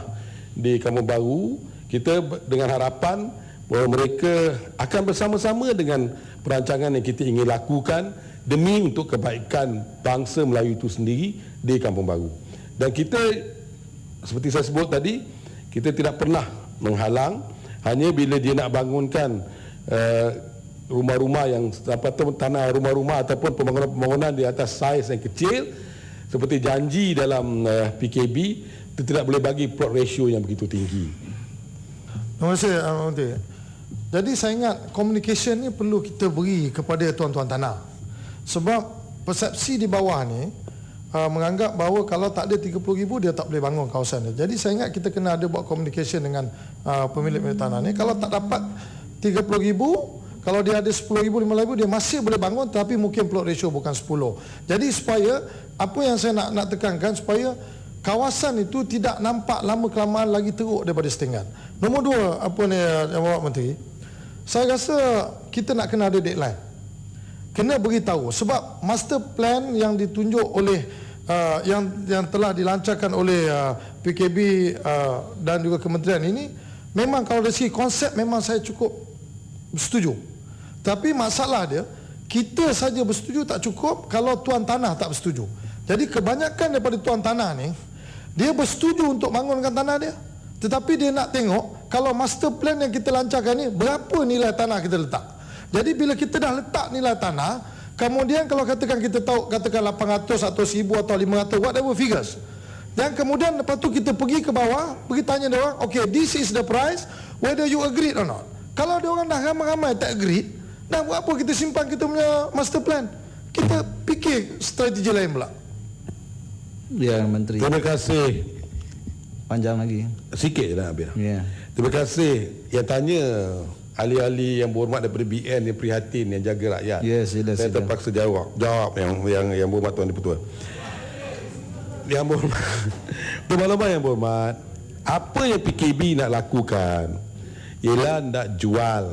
di Kampung Baru, kita dengan harapan bahawa mereka akan bersama-sama dengan perancangan yang kita ingin lakukan demi untuk kebaikan bangsa Melayu itu sendiri di Kampung Baru. Dan kita, seperti saya sebut tadi, kita tidak pernah menghalang, hanya bila dia nak bangunkan rumah-rumah yang tanah rumah-rumah ataupun pembangunan-pembangunan di atas saiz yang kecil, seperti janji dalam PKB, itu tidak boleh bagi plot ratio yang begitu tinggi. Terima kasih, Menteri. Jadi saya ingat communication ni perlu kita beri kepada tuan-tuan tanah. Sebab persepsi di bawah ni menganggap bahawa kalau tak ada 30,000 dia tak boleh bangun kawasan ni. Jadi saya ingat kita kena ada buat communication dengan pemilik tanah ni. Kalau tak dapat 30,000, kalau dia ada 10,000, 5,000, dia masih boleh bangun, tapi mungkin plot ratio bukan 10. Jadi supaya, apa yang saya nak tekankan, supaya kawasan itu tidak nampak lama-kelamaan lagi teruk daripada setinggan. Nombor dua, apa ni Bapak Menteri, saya rasa kita nak kena ada deadline. Kena beritahu, sebab master plan yang ditunjuk oleh yang telah dilancarkan oleh PKB dan juga kementerian ini, memang kalau dari segi konsep memang saya cukup bersetuju. Tapi masalah dia, kita saja bersetuju tak cukup kalau tuan tanah tak bersetuju. Jadi kebanyakan daripada tuan tanah ni, dia bersetuju untuk bangunkan tanah dia, tetapi dia nak tengok kalau master plan yang kita lancarkan ni, berapa nilai tanah kita letak. Jadi bila kita dah letak nilai tanah, kemudian kalau katakan kita tahu, katakan 800 atau 1000 atau 500, whatever figures, dan kemudian lepas tu kita pergi ke bawah, pergi tanya dia orang, okay, this is the price, whether you agreed or not. Kalau dia orang dah ramai-ramai tak agree, dah buat apa kita simpan kita punya master plan? Kita fikir strategi lain pula. Ya, Menteri. Terima kasih. Panjang lagi. Sikit je lah, Abir. Ya. Terima kasih. Yang tanya ahli-ahli yang berhormat daripada BN yang prihatin, yang jaga rakyat. Ya, sila. Saya terpaksa jawab yang berhormat Tuan Dipertua. Yang berhormat, Tuan Maklumat yang berhormat, apa yang PKB nak lakukan ialah nak jual,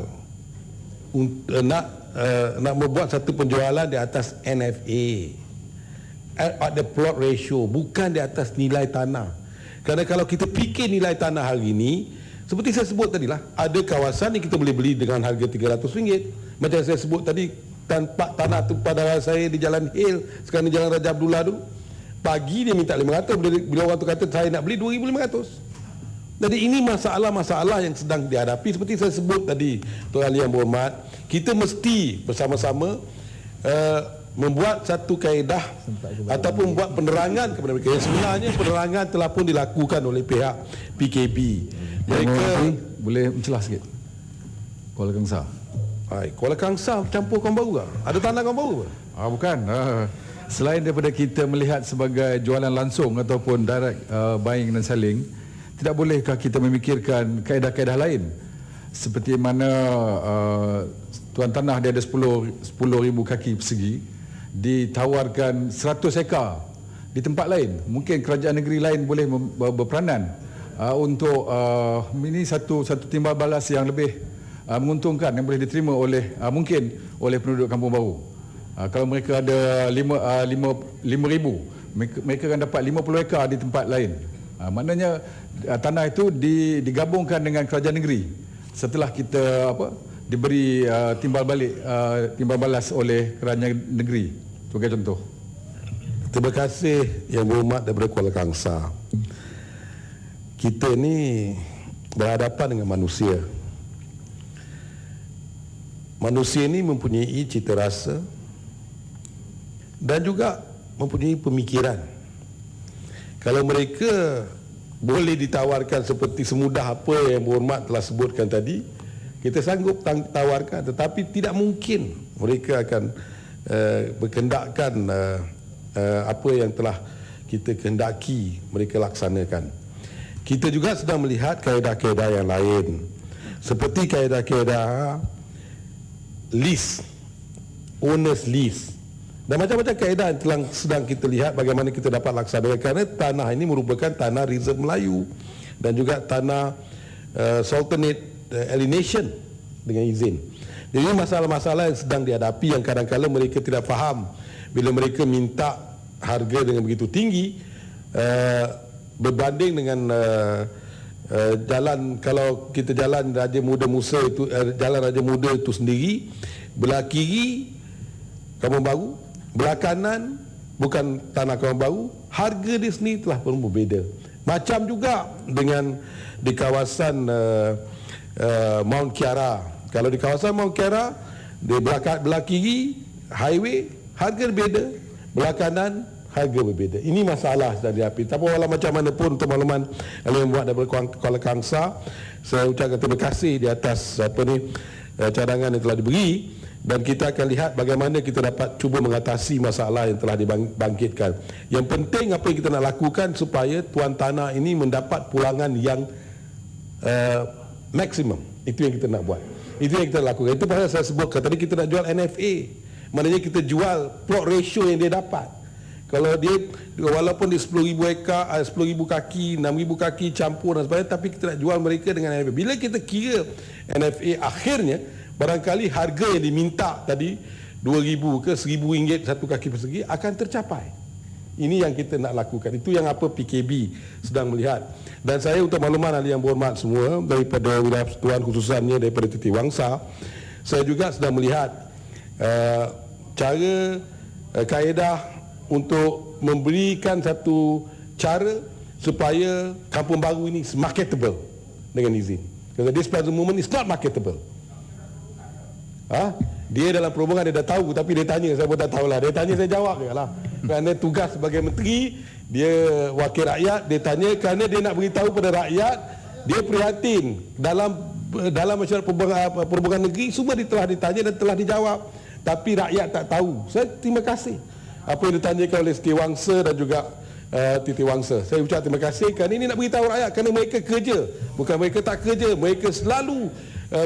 nak membuat satu penjualan di atas NFA, at the plot ratio, bukan di atas nilai tanah. Kerana kalau kita fikir nilai tanah hari ini, seperti saya sebut tadi lah, ada kawasan yang kita boleh beli dengan harga RM300. Macam saya sebut tadi, tanah tumpah darah saya di Jalan Hill, sekarang di Jalan Raja Abdullah tu, pagi dia minta 500, bila orang tu kata saya nak beli 2,500. Jadi ini masalah-masalah yang sedang dihadapi. Seperti saya sebut tadi, Tuan Ahli yang berhormat, kita mesti bersama-sama membuat satu kaedah ataupun membuat penerangan kepada mereka. Yang sebenarnya penerangan telah pun dilakukan oleh pihak PKB. Mereka boleh mencelah sikit. Kuala Kangsar. Kuala Kangsar campur Kampung Baru ke? Ada tanah Kampung Baru ke? Bukan. Selain daripada kita melihat sebagai jualan langsung ataupun direct buying dan selling, tidak bolehkah kita memikirkan kaedah-kaedah lain? Seperti mana tuan tanah dia ada 10,000 kaki persegi, ditawarkan 100 ekar di tempat lain. Mungkin kerajaan negeri lain boleh berperanan untuk ini satu timbal balas yang lebih menguntungkan, yang boleh diterima oleh mungkin oleh penduduk Kampung Baru. Kalau mereka ada 5,000, mereka akan dapat 50 ekar di tempat lain. Maknanya tanah itu digabungkan dengan kerajaan negeri setelah kita diberi timbal balas oleh kerajaan negeri sebagai contoh. Terima kasih Yang Berhormat daripada Kuala Kangsar. Kita ni berhadapan dengan manusia. Manusia ni mempunyai cita rasa dan juga mempunyai pemikiran. Kalau mereka boleh ditawarkan seperti semudah apa yang Berhormat telah sebutkan tadi, kita sanggup tawarkan, tetapi tidak mungkin mereka akan berkendakkan apa yang telah kita kehendaki mereka laksanakan. Kita juga sedang melihat kaedah-kaedah yang lain, seperti kaedah-kaedah lease, owners lease, dan macam-macam kaedah yang sedang kita lihat bagaimana kita dapat laksanakan, kerana tanah ini merupakan tanah reserve Melayu dan juga tanah sultanate alienation dengan izin. Jadi masalah-masalah yang sedang dihadapi yang kadang-kadang mereka tidak faham bila mereka minta harga dengan begitu tinggi berbanding dengan jalan, kalau kita jalan Raja Muda Musa itu, jalan Raja Muda itu sendiri, belah kiri Kampung Baru, belah kanan bukan tanah Kampung Baru, harga dia sendiri telah pun berbeza. Macam juga dengan di kawasan Mount Kiara. Kalau di kawasan Mount Kiara, di belah kiri highway harga berbeza, belah kanan harga berbeza. Ini masalah sedang dihadapi. Tapi walau macam mana pun, untuk makluman yang buat daripada Kuala Kangsar, saya ucapkan terima kasih di atas cadangan yang telah diberi, dan kita akan lihat bagaimana kita dapat cuba mengatasi masalah yang telah dibangkitkan. Yang penting apa yang kita nak lakukan supaya tuan tanah ini mendapat pulangan yang maksimum. Itu yang kita nak buat. Itu yang kita lakukan. Itu pasal saya sebutkan tadi, kita nak jual NFA. Maknanya kita jual plot ratio yang dia dapat. Kalau dia, walaupun dia 10,000 ekar, 10,000 kaki, 6,000 kaki campur dan sebagainya, tapi kita nak jual mereka dengan NFA. Bila kita kira NFA, akhirnya barangkali harga yang diminta tadi 2,000 ke 1,000 ringgit satu kaki persegi akan tercapai. Ini yang kita nak lakukan. Itu yang apa PKB sedang melihat. Dan saya, untuk makluman ahli yang berhormat semua, daripada wilayah persekutuan khususannya daripada Titi Wangsa, saya juga sedang melihat cara kaedah untuk memberikan satu cara supaya Kampung Baru ini marketable dengan izin. Because this present moment is not marketable. Dia dalam perhubungan dia dah tahu, tapi dia tanya, saya pun tak tahulah. Dia tanya, saya jawab je lah. Kerana tugas sebagai menteri, dia wakil rakyat, dia tanya kerana dia nak beritahu pada rakyat, dia prihatin dalam masyarakat perhubungan negeri, semua telah ditanya dan telah dijawab, tapi rakyat tak tahu. Saya terima kasih apa yang ditanyakan oleh Siti Wangsa dan juga Titi Wangsa. Saya ucap terima kasih kerana ini nak beritahu rakyat, kerana mereka kerja, bukan mereka tak kerja, mereka selalu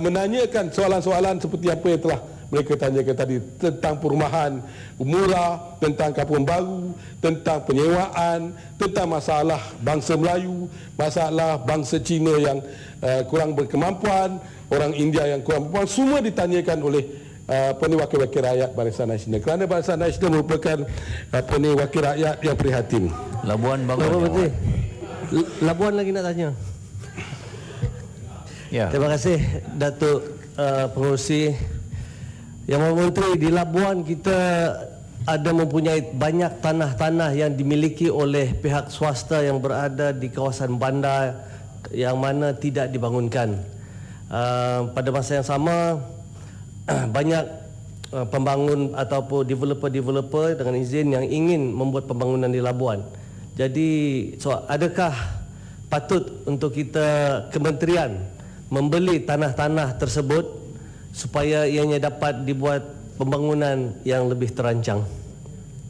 menanyakan soalan-soalan seperti apa yang telah mereka tanyakan tadi, tentang perumahan murah, tentang Kampung Baru, tentang penyewaan, tentang masalah bangsa Melayu, masalah bangsa Cina yang kurang berkemampuan, orang India yang kurang berkemampuan, semua ditanyakan oleh wakil-wakil rakyat Barisan Nasional. Kerana Barisan Nasional merupakan wakil rakyat yang prihatin. Labuan bangun. Labuan lagi nak tanya. Ya. Terima kasih Datuk Pengerusi. Yang Menteri, di Labuan kita ada mempunyai banyak tanah-tanah yang dimiliki oleh pihak swasta yang berada di kawasan bandar yang mana tidak dibangunkan. Pada masa yang sama, banyak pembangun ataupun developer-developer dengan izin yang ingin membuat pembangunan di Labuan. Jadi, adakah patut untuk kita kementerian membeli tanah-tanah tersebut supaya ianya dapat dibuat pembangunan yang lebih terancang?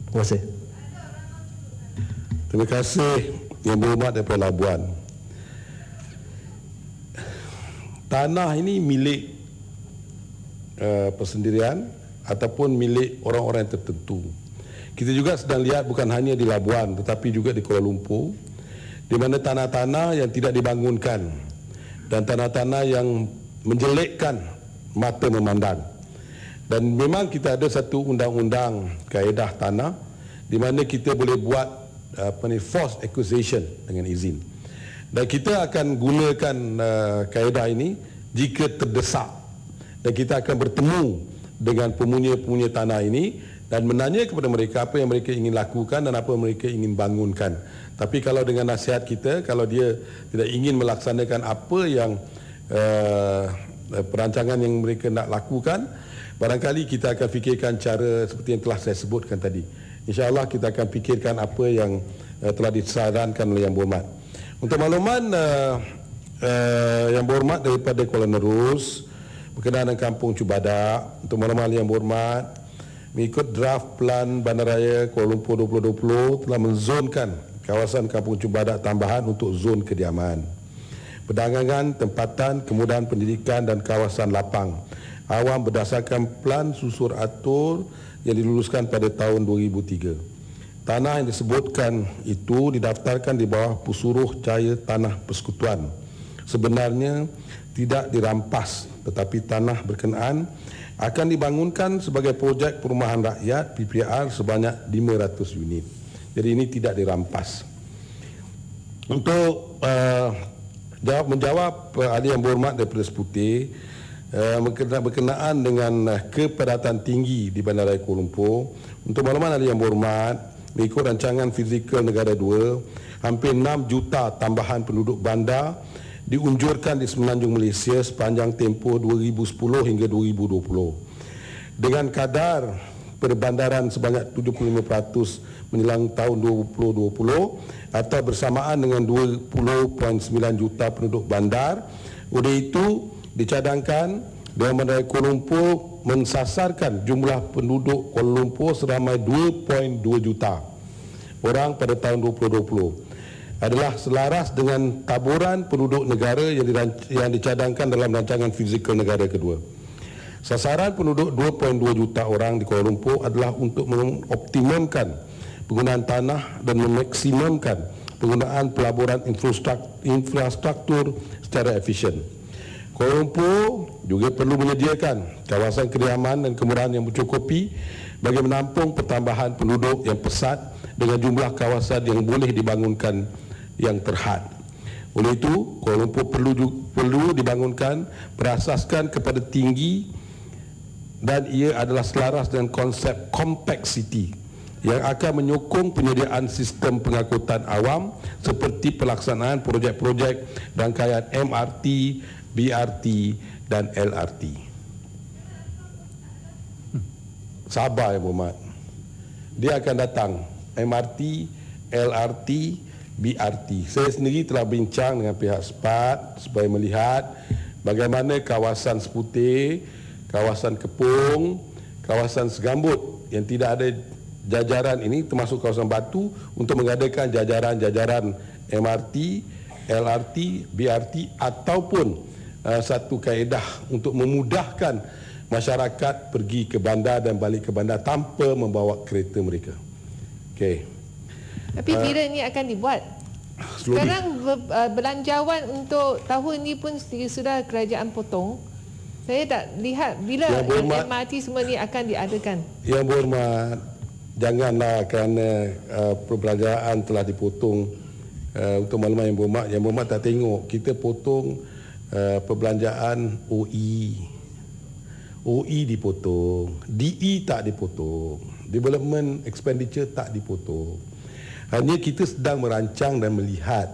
Terima kasih. Terima kasih Yang Berhormat daripada Labuan. Tanah ini milik persendirian ataupun milik orang-orang tertentu. Kita juga sedang lihat bukan hanya di Labuan tetapi juga di Kuala Lumpur, di mana tanah-tanah yang tidak dibangunkan dan tanah-tanah yang menjelekkan mata memandang. Dan memang kita ada satu undang-undang kaedah tanah di mana kita boleh buat forced acquisition dengan izin. Dan kita akan gunakan kaedah ini jika terdesak. Dan kita akan bertemu dengan pemunya-pemunya tanah ini dan menanya kepada mereka apa yang mereka ingin lakukan dan apa yang mereka ingin bangunkan. Tapi kalau dengan nasihat kita, kalau dia tidak ingin melaksanakan apa yang perancangan yang mereka nak lakukan, barangkali kita akan fikirkan cara seperti yang telah saya sebutkan tadi. InsyaAllah kita akan fikirkan apa yang telah disarankan oleh Yang Berhormat. Untuk makluman Yang Berhormat daripada Kuala Nerus berkenaan dengan Kampung Cubadak, untuk makluman Yang Berhormat, mengikut draft Pelan Bandaraya Kuala Lumpur 2020 telah menzonkan kawasan Kampung Cubadak tambahan untuk zon kediaman, perdagangan, tempatan, kemudahan pendidikan dan kawasan lapang awam berdasarkan Pelan Susur Atur yang diluluskan pada tahun 2003. Tanah yang disebutkan itu didaftarkan di bawah Pusuruh Cahaya Tanah Persekutuan. Sebenarnya tidak dirampas, tetapi tanah berkenaan akan dibangunkan sebagai projek perumahan rakyat PPR sebanyak 500 unit. Jadi ini tidak dirampas. Untuk menjawab ahli Yang Berhormat daripada Seputih berkenaan dengan kepadatan tinggi di Bandaraya Kuala Lumpur, untuk makluman ahli Yang Berhormat, mengikut rancangan fizikal negara 2, hampir 6 juta tambahan penduduk bandar diunjurkan di Semenanjung Malaysia sepanjang tempoh 2010 hingga 2020. Dengan kadar perbandaran sebanyak 75% menjelang tahun 2020 atau bersamaan dengan 20.9 juta penduduk bandar. Oleh itu, dicadangkan Dewan Bandaraya Kuala Lumpur mensasarkan jumlah penduduk Kuala Lumpur seramai 2.2 juta orang pada tahun 2020 adalah selaras dengan taburan penduduk negara yang dicadangkan dalam rancangan fizikal negara kedua. Sasaran penduduk 2.2 juta orang di Kuala Lumpur adalah untuk mengoptimumkan penggunaan tanah dan memaksimumkan penggunaan pelaburan infrastruktur secara efisien. Kuala Lumpur juga perlu menyediakan kawasan kediaman dan kemudahan yang mencukupi bagi menampung pertambahan penduduk yang pesat dengan jumlah kawasan yang boleh dibangunkan yang terhad. Oleh itu, Kuala Lumpur perlu dibangunkan berasaskan kepada tinggi dan ia adalah selaras dengan konsep compact city yang akan menyokong penyediaan sistem pengangkutan awam seperti pelaksanaan projek-projek rangkaian MRT, BRT dan LRT. Sabar Yang Berhormat. Dia akan datang MRT, LRT, BRT. Saya sendiri telah bincang dengan pihak SPAT supaya melihat bagaimana kawasan Seputih, kawasan Kepung, kawasan Segambut yang tidak ada jajaran ini termasuk kawasan Batu untuk mengadakan jajaran-jajaran MRT, LRT, BRT ataupun satu kaedah untuk memudahkan masyarakat pergi ke bandar dan balik ke bandar tanpa membawa kereta mereka. Okey. Tapi bila ini akan dibuat? Sekarang belanjawan untuk tahun ini pun sudah kerajaan potong. Saya tak lihat bila MRT semua ni akan diadakan. Yang Berhormat, janganlah kerana perbelanjaan telah dipotong. Untuk makluman Yang Berhormat tak tengok kita potong perbelanjaan OE dipotong, DE tak dipotong, development expenditure tak dipotong. Hanya kita sedang merancang dan melihat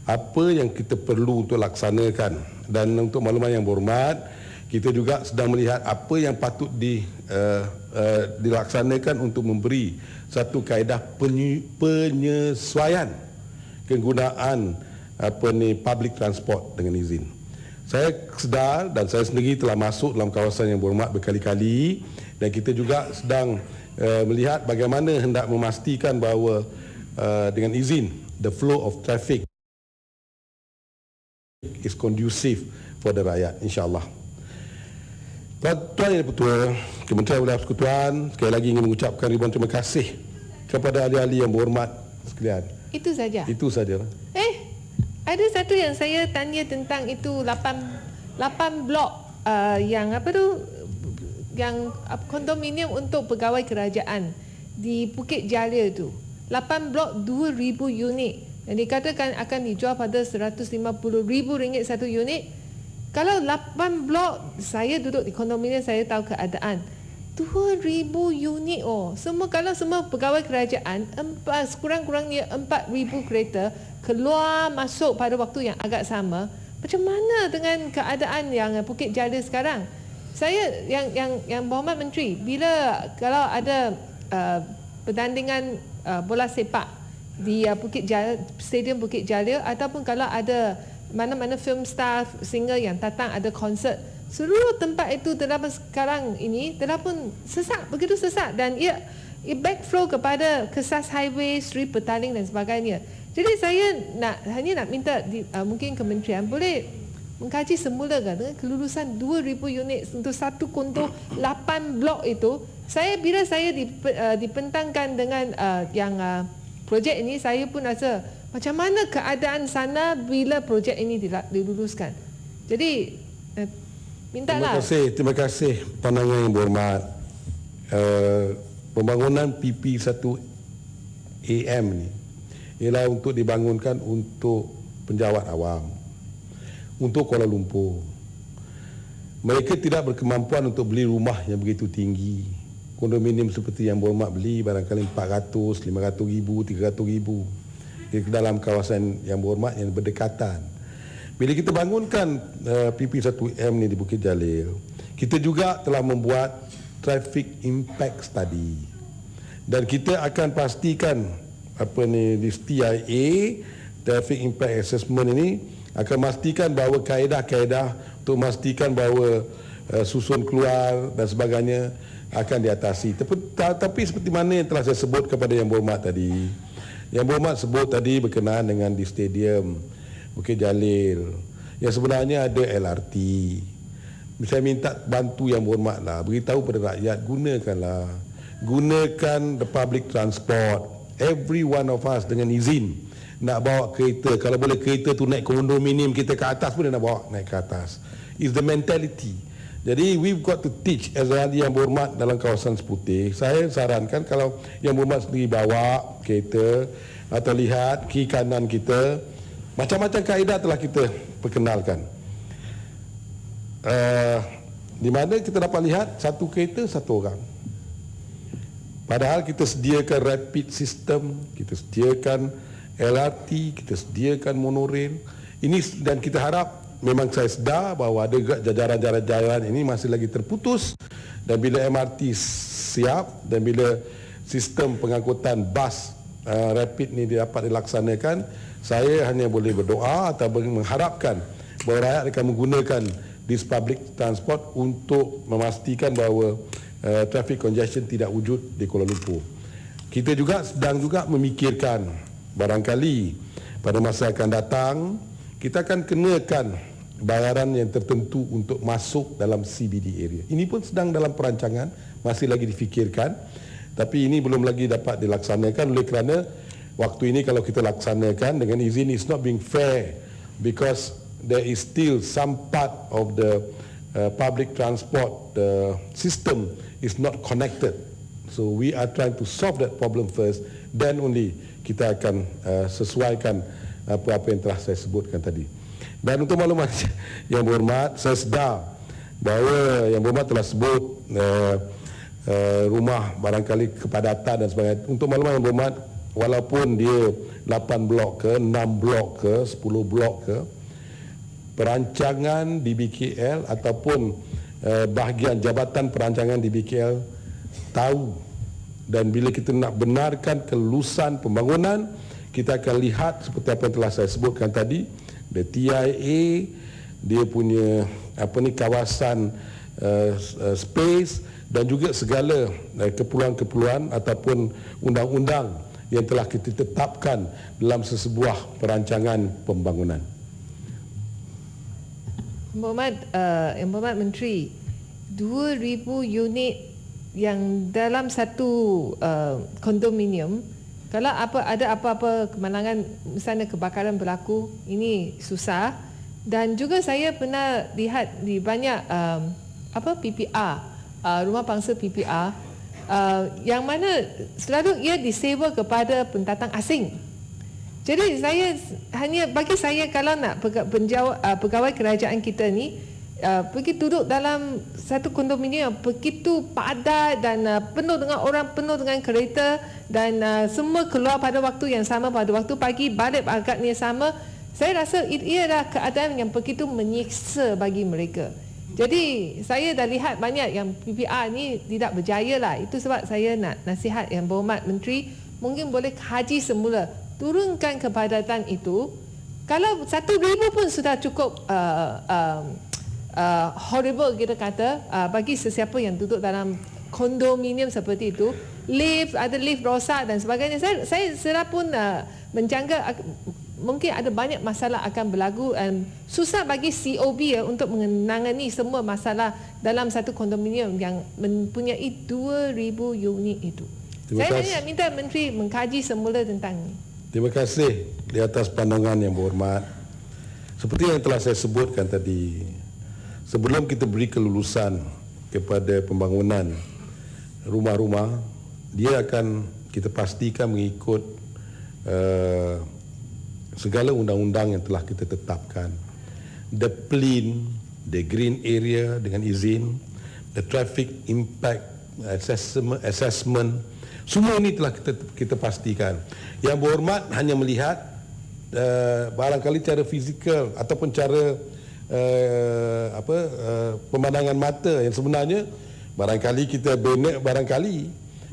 apa yang kita perlu untuk laksanakan. Dan untuk makluman Yang Berhormat, kita juga sedang melihat apa yang patut dilaksanakan untuk memberi satu kaedah penyesuaian kegunaan public transport dengan izin. Saya sedar dan saya sendiri telah masuk dalam kawasan Yang Berhormat berkali-kali dan kita juga sedang melihat bagaimana hendak memastikan bahawa dengan izin the flow of traffic is conducive for the rakyat, insyaAllah. Tuan Yang Dipertua, Kementerian Wilayah Persekutuan sekali lagi ingin mengucapkan ribuan terima kasih kepada ahli-ahli Yang Berhormat sekalian. Itu saja? Itu saja. Ada satu yang saya tanya tentang itu 8 blok yang apa tu, yang kondominium untuk pegawai kerajaan di Bukit Jalil tu. 8 blok 2,000 unit. yang dikatakan akan dijual pada RM150,000 satu unit. Kalau 8 blok, saya duduk di kondominium, saya tahu keadaan 2,000 unit. Semua, kalau semua pegawai kerajaan, kurang-kurangnya 4,000 kereta keluar masuk pada waktu yang agak sama, macam mana dengan keadaan yang Bukit Jalil sekarang? Saya yang Berhormat Menteri, kalau ada pertandingan bola sepak di Stadium Bukit Jalil, ataupun kalau ada mana-mana film star, singer yang datang ada konsert, seluruh tempat itu terdapat sekarang ini terdapat sesak, begitu sesak, dan ia backflow kepada Kesas Highway, Sri Petaling dan sebagainya. Jadi saya hanya nak minta mungkin kementerian boleh mengkaji semula dengan kelulusan 2,000 unit untuk satu kontor 8 blok itu. Bila saya dipentangkan dengan projek ini, saya pun rasa macam mana keadaan sana bila projek ini diluluskan. Jadi mintalah. Terima kasih pandangan yang berhormat. Pembangunan PP1AM ni ialah untuk dibangunkan untuk penjawat awam, untuk Kuala Lumpur. Mereka tidak berkemampuan untuk beli rumah yang begitu tinggi. Kondominium seperti yang berhormat beli barangkali 400, 500 ribu, 300 ribu di dalam kawasan yang berhormat yang berdekatan. Bila kita bangunkan PP1M ni di Bukit Jalil, kita juga telah membuat traffic impact study. Dan kita akan pastikan di TIA, traffic impact assessment ini akan memastikan bahawa kaedah-kaedah untuk memastikan bahawa susun keluar dan sebagainya akan diatasi. Tapi seperti mana yang telah saya sebut kepada Yang Berhormat tadi, Yang Berhormat sebut tadi berkenaan dengan di Stadium Bukit Jalil, yang sebenarnya ada LRT. Saya minta bantu Yang Berhormat lah, beritahu pada rakyat, gunakan the public transport, every one of us dengan izin nak bawa kereta. Kalau boleh kereta tu naik kondominium kita ke atas pun dia nak bawa naik ke atas. It's the mentality. Jadi we've got to teach as Yang Berhormat dalam kawasan Seputih. Saya sarankan kalau Yang Berhormat sendiri bawa kereta atau lihat kiri kanan kita, macam-macam kaedah telah kita perkenalkan. Di mana kita dapat lihat satu kereta satu orang. Padahal kita sediakan rapid system, kita sediakan LRT, kita sediakan monorail. Ini dan kita harap, memang saya sedar bahawa ada jajaran-jajaran ini masih lagi terputus, dan bila MRT siap dan bila sistem pengangkutan bas rapid ini dapat dilaksanakan, saya hanya boleh berdoa atau mengharapkan bahawa rakyat akan menggunakan this public transport untuk memastikan bahawa traffic congestion tidak wujud di Kuala Lumpur. Kita juga sedang memikirkan barangkali pada masa akan datang kita akan kenakan bayaran yang tertentu untuk masuk dalam CBD area. Ini pun sedang dalam perancangan, masih lagi difikirkan, tapi ini belum lagi dapat dilaksanakan oleh kerana waktu ini kalau kita laksanakan dengan izin, it's not being fair because there is still some part of the public transport system is not connected. So we are trying to solve that problem first, then only kita akan sesuaikan apa-apa yang telah saya sebutkan tadi. Dan untuk maklumat Yang Berhormat, saya sedar bahawa Yang Berhormat telah sebut rumah barangkali kepadatan dan sebagainya. Untuk maklumat Yang Berhormat, walaupun dia 8 blok ke, 6 blok ke, 10 blok ke, perancangan di BKL ataupun bahagian jabatan perancangan di BKL tahu, dan bila kita nak benarkan kelulusan pembangunan, kita akan lihat seperti apa yang telah saya sebutkan tadi, the TIA, dia punya kawasan space dan juga segala keperluan-keperluan ataupun undang-undang yang telah kita tetapkan dalam sesebuah perancangan pembangunan. Yang Berhormat Menteri, 2,000 unit yang dalam satu kondominium, kalau ada apa-apa kemalangan, misalnya kebakaran berlaku, ini susah. Dan juga saya pernah lihat di banyak PPR, rumah pangsa PPR, yang mana selalu ia disewa kepada pendatang asing. Jadi bagi saya kalau nak pegawai kerajaan kita ni pergi duduk dalam satu kondominium begitu padat dan penuh dengan orang, penuh dengan kereta dan semua keluar pada waktu yang sama, pada waktu pagi, balik agaknya sama, saya rasa ia adalah keadaan yang begitu menyiksa bagi mereka. Jadi saya dah lihat banyak yang PPR ni tidak berjaya lah. Itu sebab saya nak nasihat Yang Berhormat Menteri mungkin boleh kaji semula, turunkan kepadatan itu. Kalau 1,000 pun sudah cukup horrible kita kata bagi sesiapa yang duduk dalam kondominium seperti itu. Ada lift rosak dan sebagainya. Saya sudah pun menjangka mungkin ada banyak masalah akan berlaku. Susah bagi COB untuk menangani semua masalah dalam satu kondominium yang mempunyai 2,000 unit itu. Saya hanya minta Menteri mengkaji semula tentang ini. Terima kasih di atas pandangan Yang Berhormat. Seperti yang telah saya sebutkan tadi, sebelum kita beri kelulusan kepada pembangunan rumah-rumah, dia akan kita pastikan mengikut segala undang-undang yang telah kita tetapkan. The PLIN, the green area dengan izin, the traffic impact assessment, semua ini telah kita pastikan. Yang Berhormat hanya melihat barangkali cara fizikal ataupun cara pemandangan mata yang sebenarnya barangkali kita bina, barangkali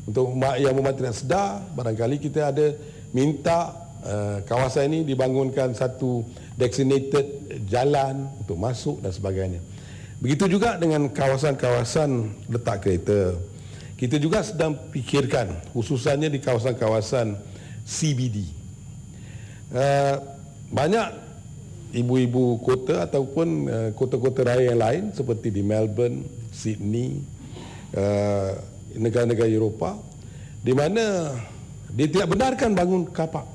untuk Yang Berhormat tidak sedar, barangkali kita ada minta kawasan ini dibangunkan satu designated jalan untuk masuk dan sebagainya. Begitu juga dengan kawasan-kawasan letak kereta. Kita juga sedang fikirkan khususnya di kawasan-kawasan CBD. Banyak ibu-ibu kota ataupun kota-kota raya yang lain seperti di Melbourne, Sydney, negara-negara Eropah, di mana dia tidak benarkan bangun kapak.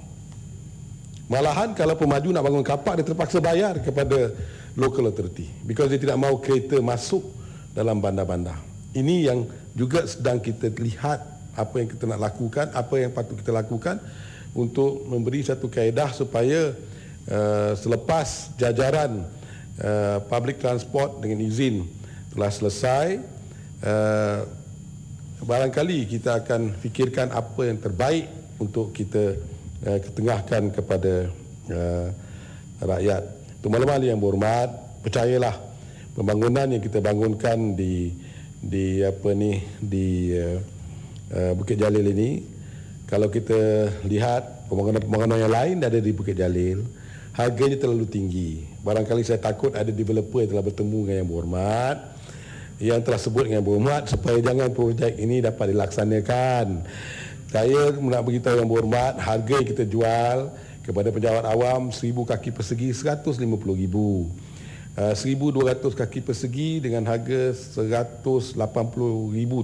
Malahan kalau pemaju nak bangun kapak, dia terpaksa bayar kepada local authority because dia tidak mahu kereta masuk dalam bandar-bandar. Ini yang juga sedang kita lihat apa yang kita nak lakukan, apa yang patut kita lakukan untuk memberi satu kaedah supaya selepas jajaran public transport dengan izin telah selesai, barangkali kita akan fikirkan apa yang terbaik untuk kita ketengahkan kepada rakyat. Untuk malam-malam Yang Berhormat, percayalah pembangunan yang kita bangunkan di Bukit Jalil ini, kalau kita lihat pembangunan yang lain ada di Bukit Jalil, harganya terlalu tinggi. Barangkali saya takut ada developer yang telah bertemu dengan Yang Berhormat, yang telah sebut dengan Yang Berhormat supaya jangan projek ini dapat dilaksanakan. Saya nak beritahu Yang Berhormat, harga yang kita jual kepada pejabat awam 1,000 kaki persegi 150,000. 1,200 kaki persegi dengan harga 180,000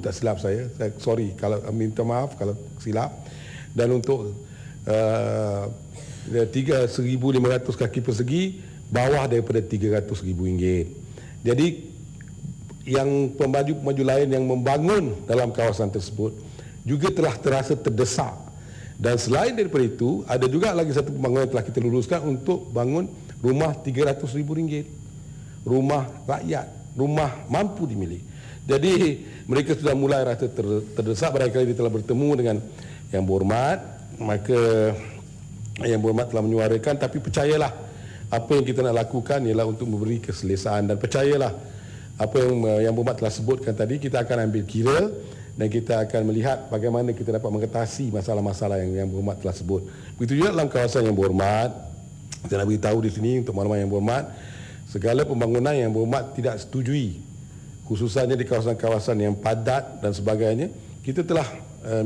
tak silap saya. Sorry kalau minta maaf kalau silap. Dan untuk 1,500 kaki persegi bawah daripada RM300,000. Jadi yang pemaju-pemaju lain yang membangun dalam kawasan tersebut juga telah terasa terdesak. Dan selain daripada itu, ada juga lagi satu pembangunan yang telah kita luluskan untuk bangun rumah RM300,000. Rumah rakyat, rumah mampu dimiliki. Jadi mereka sudah mulai rasa terdesak. Barangkali dia telah bertemu dengan Yang Berhormat, maka Yang Berhormat telah menyuarakan. Tapi percayalah, apa yang kita nak lakukan ialah untuk memberi keselesaan. Dan percayalah, apa yang Berhormat telah sebutkan tadi, kita akan ambil kira dan kita akan melihat bagaimana kita dapat mengatasi masalah-masalah yang Berhormat telah sebut. Begitu juga dalam kawasan Yang Berhormat, saya nak beritahu di sini untuk malam Yang Berhormat, segala pembangunan Yang Berhormat tidak setujui, khususnya di kawasan-kawasan yang padat dan sebagainya, kita telah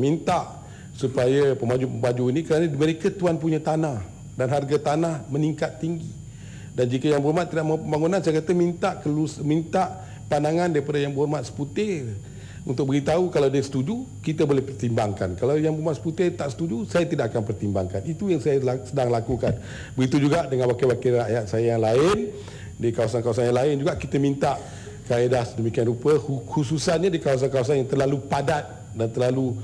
minta supaya pemaju-pemaju ini, kerana mereka tuan punya tanah dan harga tanah meningkat tinggi. Dan jika Yang Berhormat tidak mahu pembangunan, saya kata minta pandangan daripada Yang Berhormat Seputir untuk beritahu kalau dia setuju, kita boleh pertimbangkan. Kalau Yang Berhormat Seputir tak setuju, saya tidak akan pertimbangkan. Itu yang saya sedang lakukan. Begitu juga dengan wakil-wakil rakyat saya yang lain, di kawasan-kawasan yang lain juga kita minta kaedah sedemikian rupa, khususnya di kawasan-kawasan yang terlalu padat dan terlalu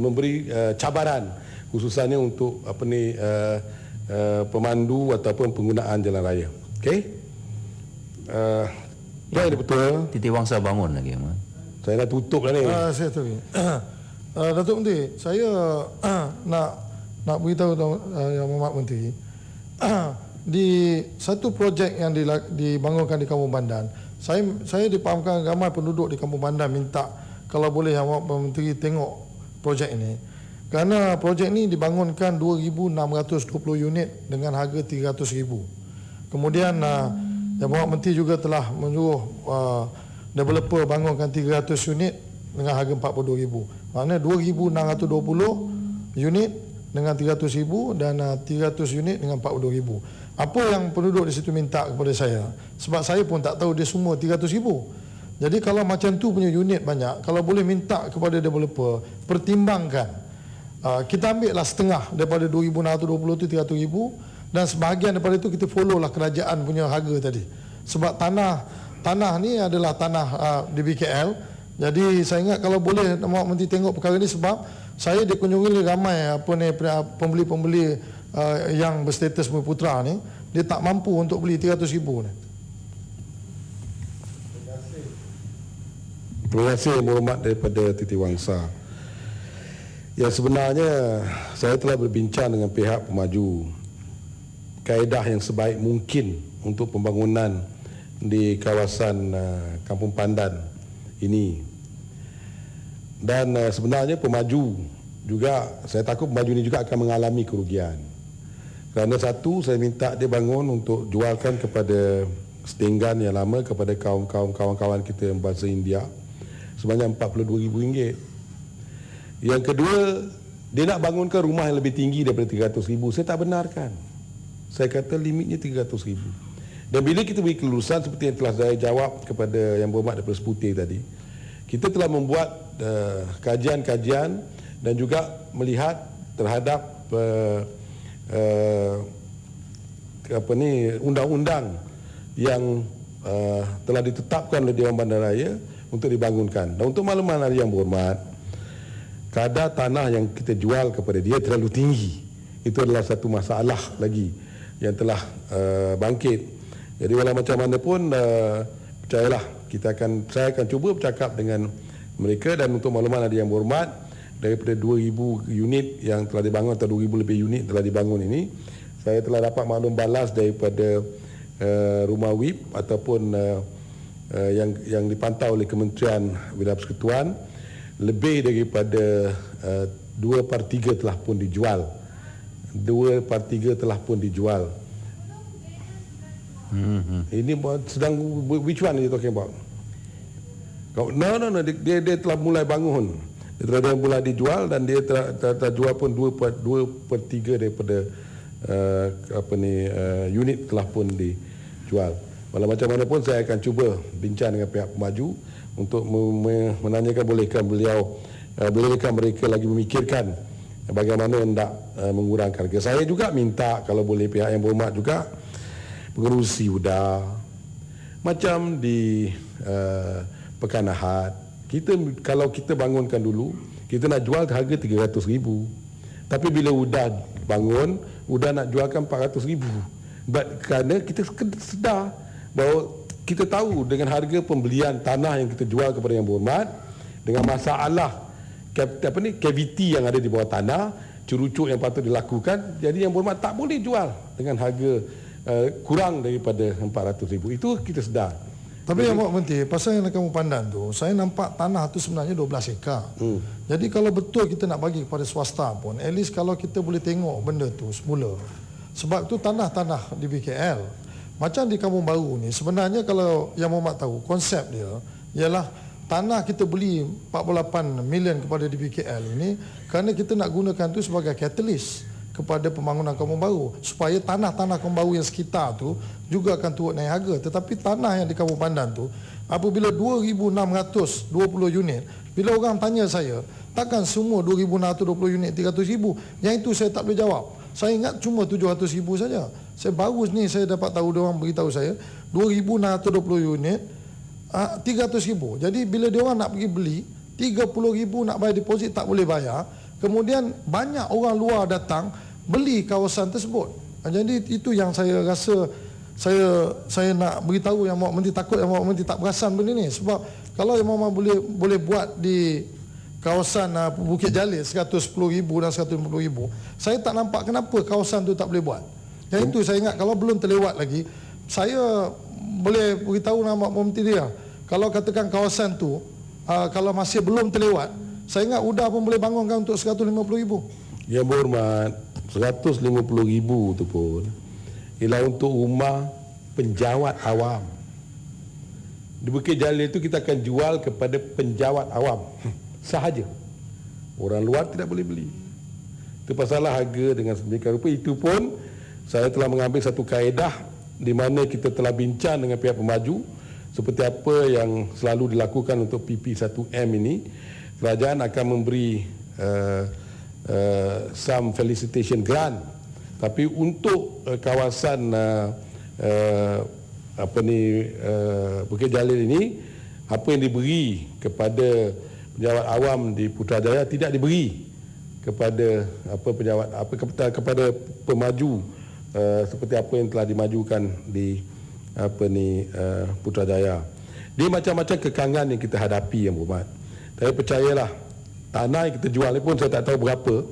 memberi cabaran, khususnya untuk pemandu ataupun penggunaan jalan raya. Okey? Ya, ada betul. Titi Wangsa bangun lagi. Saya dah tutup dah ni. Saya tahu. Datuk Menteri, saya nak beritahu Yang Berhormat Menteri, di satu projek yang dibangunkan di Kampung Pandan, saya dipahamkan ramai penduduk di Kampung Pandan minta kalau boleh Yang Berhormat Menteri tengok projek ini. Kerana projek ini dibangunkan 2,620 unit dengan harga 300,000. Kemudian Yang Berhormat Menteri juga telah menyuruh developer bangunkan 300 unit dengan harga 42,000. Maknanya 2,620 unit dengan 300,000 dan 300 unit dengan 42,000. Apa yang penduduk di situ minta kepada saya, sebab saya pun tak tahu dia semua 300,000. Jadi kalau macam tu punya unit banyak, kalau boleh minta kepada developer pertimbangkan, kita ambil lah setengah daripada 2,620 tu 300,000, dan sebahagian daripada itu kita follow lah kerajaan punya harga tadi. Sebab tanah ni adalah tanah di BKL. Jadi saya ingat kalau boleh Mohd Menteri tengok perkara ni, sebab saya dikunjungi ramai pembeli-pembeli yang berstatus Bumiputera ni, dia tak mampu untuk beli 300,000 ni. Terima kasih berhormat daripada Titi Wangsa. Yang sebenarnya saya telah berbincang dengan pihak pemaju kaedah yang sebaik mungkin untuk pembangunan di kawasan Kampung Pandan ini. Dan sebenarnya pemaju juga, saya takut pemaju ini juga akan mengalami kerugian. Kerana satu, saya minta dia bangun untuk jualkan kepada setinggan yang lama kepada kawan-kawan kita yang bahasa India sebanyak RM42,000. Yang kedua, dia nak bangunkan rumah yang lebih tinggi daripada 300,000. Saya tak benarkan. Saya kata limitnya 300,000. Dan bila kita beri kelulusan seperti yang telah saya jawab kepada Yang Berhormat daripada Seputih tadi, kita telah membuat kajian-kajian dan juga melihat terhadap undang-undang yang telah ditetapkan oleh Dewan Bandaraya untuk dibangunkan. Dan untuk makluman Yang Berhormat, kadar tanah yang kita jual kepada dia terlalu tinggi. Itu adalah satu masalah lagi yang telah bangkit. Jadi walau macam mana pun, percayalah, saya akan cuba bercakap dengan mereka. Dan untuk makluman Yang Berhormat, daripada 2,000 unit yang telah dibangun atau 2,000 lebih unit telah dibangun ini, saya telah dapat maklum balas daripada Rumah WIP ataupun yang dipantau oleh Kementerian Wilayah Persekutuan, lebih daripada 2/3 telah pun dijual. 2/3 telah pun dijual. Ini sedang, which one are you talking about? No, dia telah mulai bangun. Dia telah mulai dijual dan dia telah jual pun 2/3 daripada unit telah pun dijual. Walau macam mana pun, saya akan cuba bincang dengan pihak pemaju untuk menanyakan bolehkah mereka lagi memikirkan bagaimana hendak mengurangkan harga. Saya juga minta kalau boleh pihak Yang Berhormat juga mengurusi UDA macam di Pekan Ahad. Kalau kita bangunkan dulu, kita nak jual harga 300,000. Tapi bila UDA bangun, UDA nak jualkan 400,000. Kerana kita sedar bahawa kita tahu dengan harga pembelian tanah yang kita jual kepada Yang Berhormat, dengan masalah cavity yang ada di bawah tanah, curucuk yang patut dilakukan, jadi Yang Berhormat tak boleh jual dengan harga kurang daripada 400,000. Itu kita sedar. Tapi Yang Berhormat Menteri, pasal yang Kampung Pandan tu, saya nampak tanah tu sebenarnya 12 ekar. Jadi kalau betul kita nak bagi kepada swasta pun, at least kalau kita boleh tengok benda tu semula. Sebab tu tanah-tanah di BKL, macam di Kampung Baru ni, sebenarnya kalau Yang Berhormat tahu, konsep dia ialah tanah kita beli 48 million kepada di BKL ini kerana kita nak gunakan tu sebagai catalyst kepada pembangunan Kampung Baru, supaya tanah-tanah Kampung Baru yang sekitar tu juga akan turut naik harga. Tetapi tanah yang di Kampung Pandan tu, apabila 2,620 unit, bila orang tanya saya, takkan semua 2,620 unit 300,000? Yang itu saya tak boleh jawab. Saya ingat cuma 700,000 saja. Saya baru ni saya dapat tahu, dia orang beritahu saya 2,620 unit 300,000. Jadi bila dia orang nak pergi beli 30,000 nak bayar deposit, tak boleh bayar. Kemudian banyak orang luar datang beli kawasan tersebut. Jadi itu yang saya rasa saya nak beritahu Yang Mohd Menteri, takut Yang Mohd Menteri tak perasan benda ni. Sebab kalau Yang Mohd boleh buat di kawasan Bukit Jalil 110,000 dan 150,000, saya tak nampak kenapa kawasan tu tak boleh buat. Yang itu saya ingat kalau belum terlewat lagi, saya boleh beritahu nama Mohd Menteri dia, kalau katakan kawasan tu kalau masih belum terlewat, saya ingat UDA pun boleh bangunkan untuk 150,000. Yang berhormat, 150,000 tu pun ialah untuk rumah penjawat awam. Di Bukit Jalil itu kita akan jual kepada penjawat awam sahaja. Orang luar tidak boleh beli. Itu pasal harga dengan sedemikian rupa. Itu pun saya telah mengambil satu kaedah di mana kita telah bincang dengan pihak pemaju seperti apa yang selalu dilakukan untuk PP1M ini. Kerajaan akan memberi some felicitation grant. Tapi untuk kawasan Bukit Jalil ini, apa yang diberi kepada penjawat awam di Putrajaya tidak diberi kepada kepada pemaju seperti apa yang telah dimajukan di Putrajaya. Dia macam-macam kekangan yang kita hadapi, Yang Berhormat. Tapi percayalah, tanah yang kita jual ni pun saya tak tahu berapa,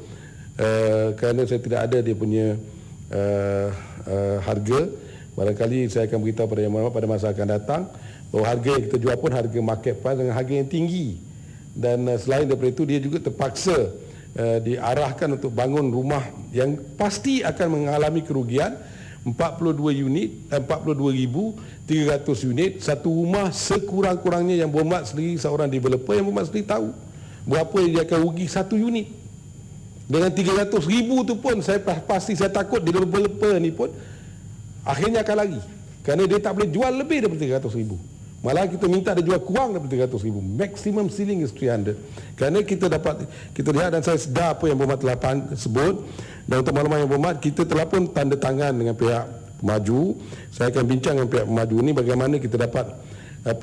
kerana saya tidak ada dia punya harga. Barangkali saya akan beritahu pada Yang Berhormat pada masa akan datang bahawa harga yang kita jual pun harga market price dengan harga yang tinggi. Dan selain daripada itu, dia juga terpaksa diarahkan untuk bangun rumah yang pasti akan mengalami kerugian 42 unit, 42,300 unit. Satu rumah sekurang-kurangnya Yang Berhormat sendiri seorang developer, Yang Berhormat sendiri tahu berapa dia akan rugi satu unit. Dengan 300,000 tu pun saya pasti, saya takut developer ni pun akhirnya akan lari, kerana dia tak boleh jual lebih daripada 300,000. Malah kita minta dia jual kurang daripada 300,000. Maximum ceiling is 300. Kerana kita lihat, dan saya sedar apa Yang Berhormat telah sebut, dan untuk makluman Yang Berhormat, kita telah pun tanda tangan dengan pihak pemaju. Saya akan bincang dengan pihak pemaju ni bagaimana kita dapat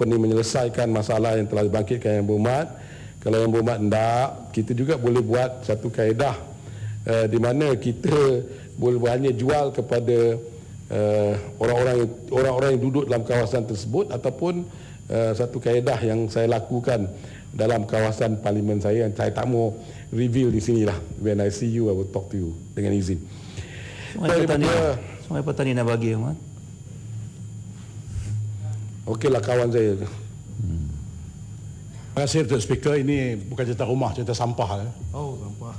menyelesaikan masalah yang telah dibangkitkan Yang Berhormat. Kalau Yang Berhormat hendak, kita juga boleh buat satu kaedah di mana kita boleh hanya jual kepada orang-orang yang duduk dalam kawasan tersebut, ataupun satu kaedah yang saya lakukan dalam kawasan parlimen saya yang saya tak mau reveal di sinilah. When I see you, I will talk to you, dengan izin. Sungai Petani nak bagi, Ahmad. Okeylah kawan saya. Terima kasih Datuk Speaker. Ini bukan cerita rumah, cerita sampah. Oh, sampah.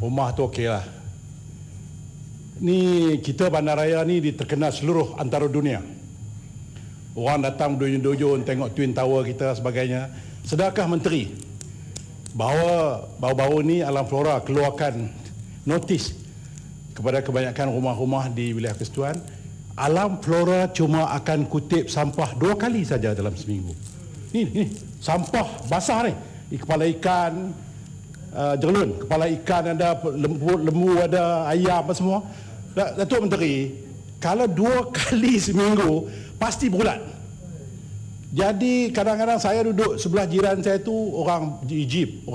Rumah tu okeylah. Ni kita bandaraya ni terkenal seluruh antara dunia. Orang datang duyun-duyun tengok Twin Tower kita sebagainya. Sedakah Menteri bahawa baru-baru ni Alam Flora keluarkan notis kepada kebanyakan rumah-rumah di wilayah Persekutuan, Alam Flora cuma akan kutip sampah 2 kali saja dalam seminggu. Ini sampah basah ni. Kepala ikan, jerlun, kepala ikan ada, lembu ada, ayam apa semua. Datuk Menteri, kalau 2 kali seminggu pasti bulat. Jadi kadang-kadang saya duduk sebelah jiran saya tu orang Egypt.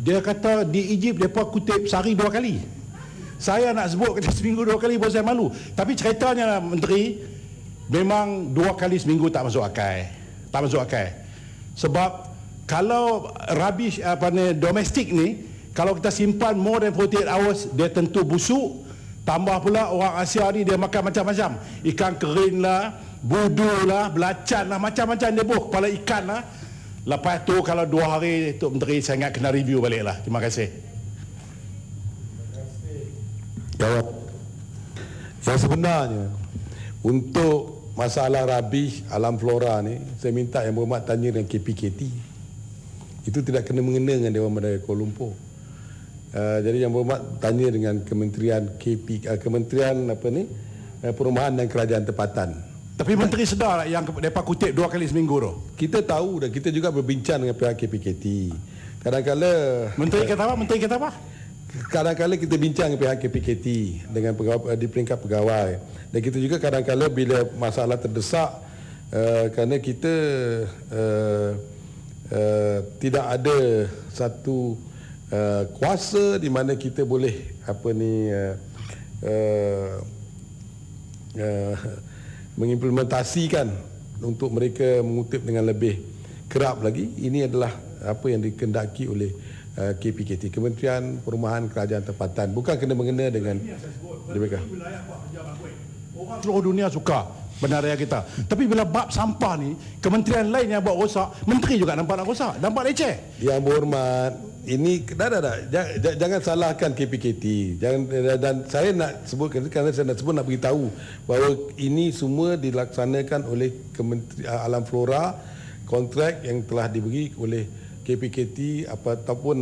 Dia kata di Egypt depa kutip sehari 2 kali. Saya nak sebut kata seminggu 2 kali pun saya malu. Tapi ceritanya Menteri, memang 2 kali seminggu tak masuk akal. Tak masuk akal. Sebab kalau rubbish domestik ni, kalau kita simpan more than 48 hours, dia tentu busuk. Tambah pula orang Asia ni dia makan macam-macam. Ikan kering lah, budu lah, belacan lah, macam-macam dia buh. Kepala ikan lah. Lepas tu kalau 2 hari, Tok Menteri saya ingat kena review balik lah. Terima kasih. Jawab. Yang sebenarnya untuk masalah rubbish Alam Flora ni, saya minta Yang Berhormat tanya dengan KPKT. Itu tidak kena mengena dengan Dewan Bandar Kuala Lumpur. Jadi Yang Berhormat tanya dengan Kementerian Perumahan dan Kerajaan Tempatan. Tapi Menteri sedar yang mereka kutip 2 kali seminggu tu. Kita tahu dan kita juga berbincang dengan pihak KPKT. Kadang-kala Menteri kata apa? Menteri kata apa? Kadang-kala kita bincang dengan pihak KPKT dengan pegawai, di peringkat pegawai. Dan kita juga kadang-kala bila masalah terdesak, kerana kita tidak ada satu kuasa di mana kita boleh mengimplementasikan untuk mereka mengutip dengan lebih kerap lagi. Ini adalah apa yang dikehendaki oleh KPKT, Kementerian Perumahan Kerajaan Tempatan, bukan kena-mengena dengan mereka. Orang seluruh dunia suka bandaraya kita. Tapi bila bab sampah ni, kementerian lain yang buat rosak, menteri juga nampak nak rosak, nampak leceh. Yang berhormat, ini jangan salahkan KPKT. Dan saya nak sebutkan, kerana saya nak beritahu bahawa ini semua dilaksanakan oleh Kementerian Alam Flora, kontrak yang telah diberi oleh KPKT ataupun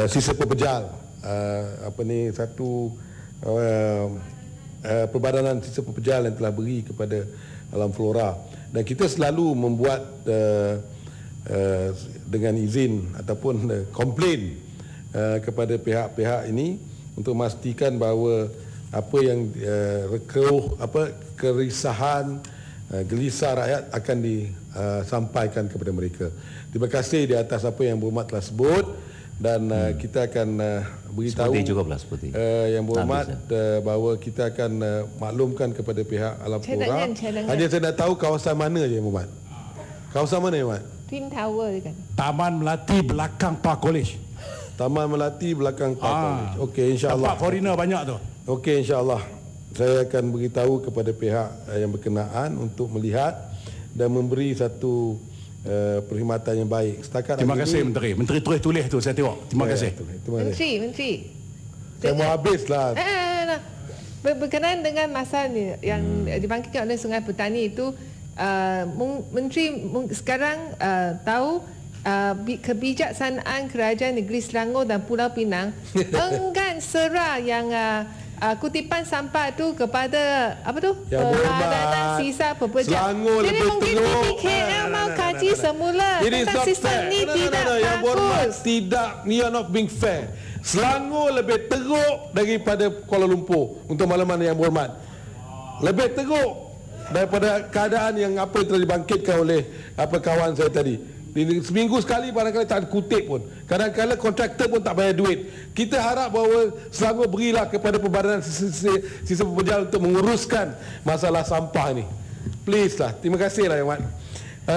sisa pepejal, Perbadanan Sisa Pepejal yang telah beri kepada Alam Flora. Dan kita selalu membuat dengan izin ataupun komplain kepada pihak-pihak ini untuk memastikan bahawa apa yang kerisahan, gelisah rakyat akan disampaikan kepada mereka. Terima kasih di atas apa yang berhormat telah sebut, dan kita akan beritahu yang berhormat bahawa kita akan maklumkan kepada pihak Alam Flora. Hanya saya nak tahu kawasan mana je, yang berhormat. Kawasan mana, yang berhormat? Twin Tower kan. Taman Melati belakang Park College. Taman Melati belakang Park College. Okey, insya-Allah. Tempat foreigner banyak tu. Okey, insya-Allah. Saya akan beritahu kepada pihak yang berkenaan untuk melihat dan memberi satu perkhidmatan yang baik. Setakat terima kasih Menteri. Menteri tulis tu saya tengok. Terima kasih. Menteri. Saya mau habislah. Berkenaan dengan masalah ni yang dibangkitkan oleh Sungai Petani itu, Menteri sekarang tahu kebijaksanaan Kerajaan Negeri Selangor dan Pulau Pinang enggan serah yang kutipan sampah tu kepada Pembadanan Sisa Pepejal. Jadi mungkin PPKL mau kaji semula tentang sistem ni tidak bagus. Tidak, ni are not being fair. Selangor lebih teruk daripada Kuala Lumpur untuk malaman yang berhormat. Lebih teruk daripada keadaan yang apa yang telah dibangkitkan oleh kawan saya tadi. Seminggu sekali barangkali tak ada kutip pun. Kadang-kadang kontraktor pun tak bayar duit. Kita harap bahawa Selangor berilah kepada Perbadanan Sisa Pepejal untuk menguruskan masalah sampah ini. Please lah. Terima kasih lah, Yang Mat.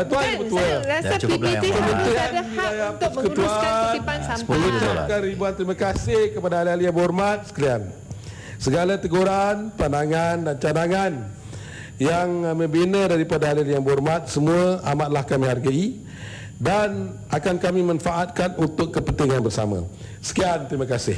Tuan Ketua. Saya rasa PPT harus ada hak untuk menguruskan kutipan sampah. Mengucapkan ribuan terima kasih kepada ahli-ahli yang berhormat sekalian. Segala teguran, pandangan dan cadangan yang membina daripada ahli yang berhormat semua amatlah kami hargai dan akan kami manfaatkan untuk kepentingan bersama. Sekian, terima kasih.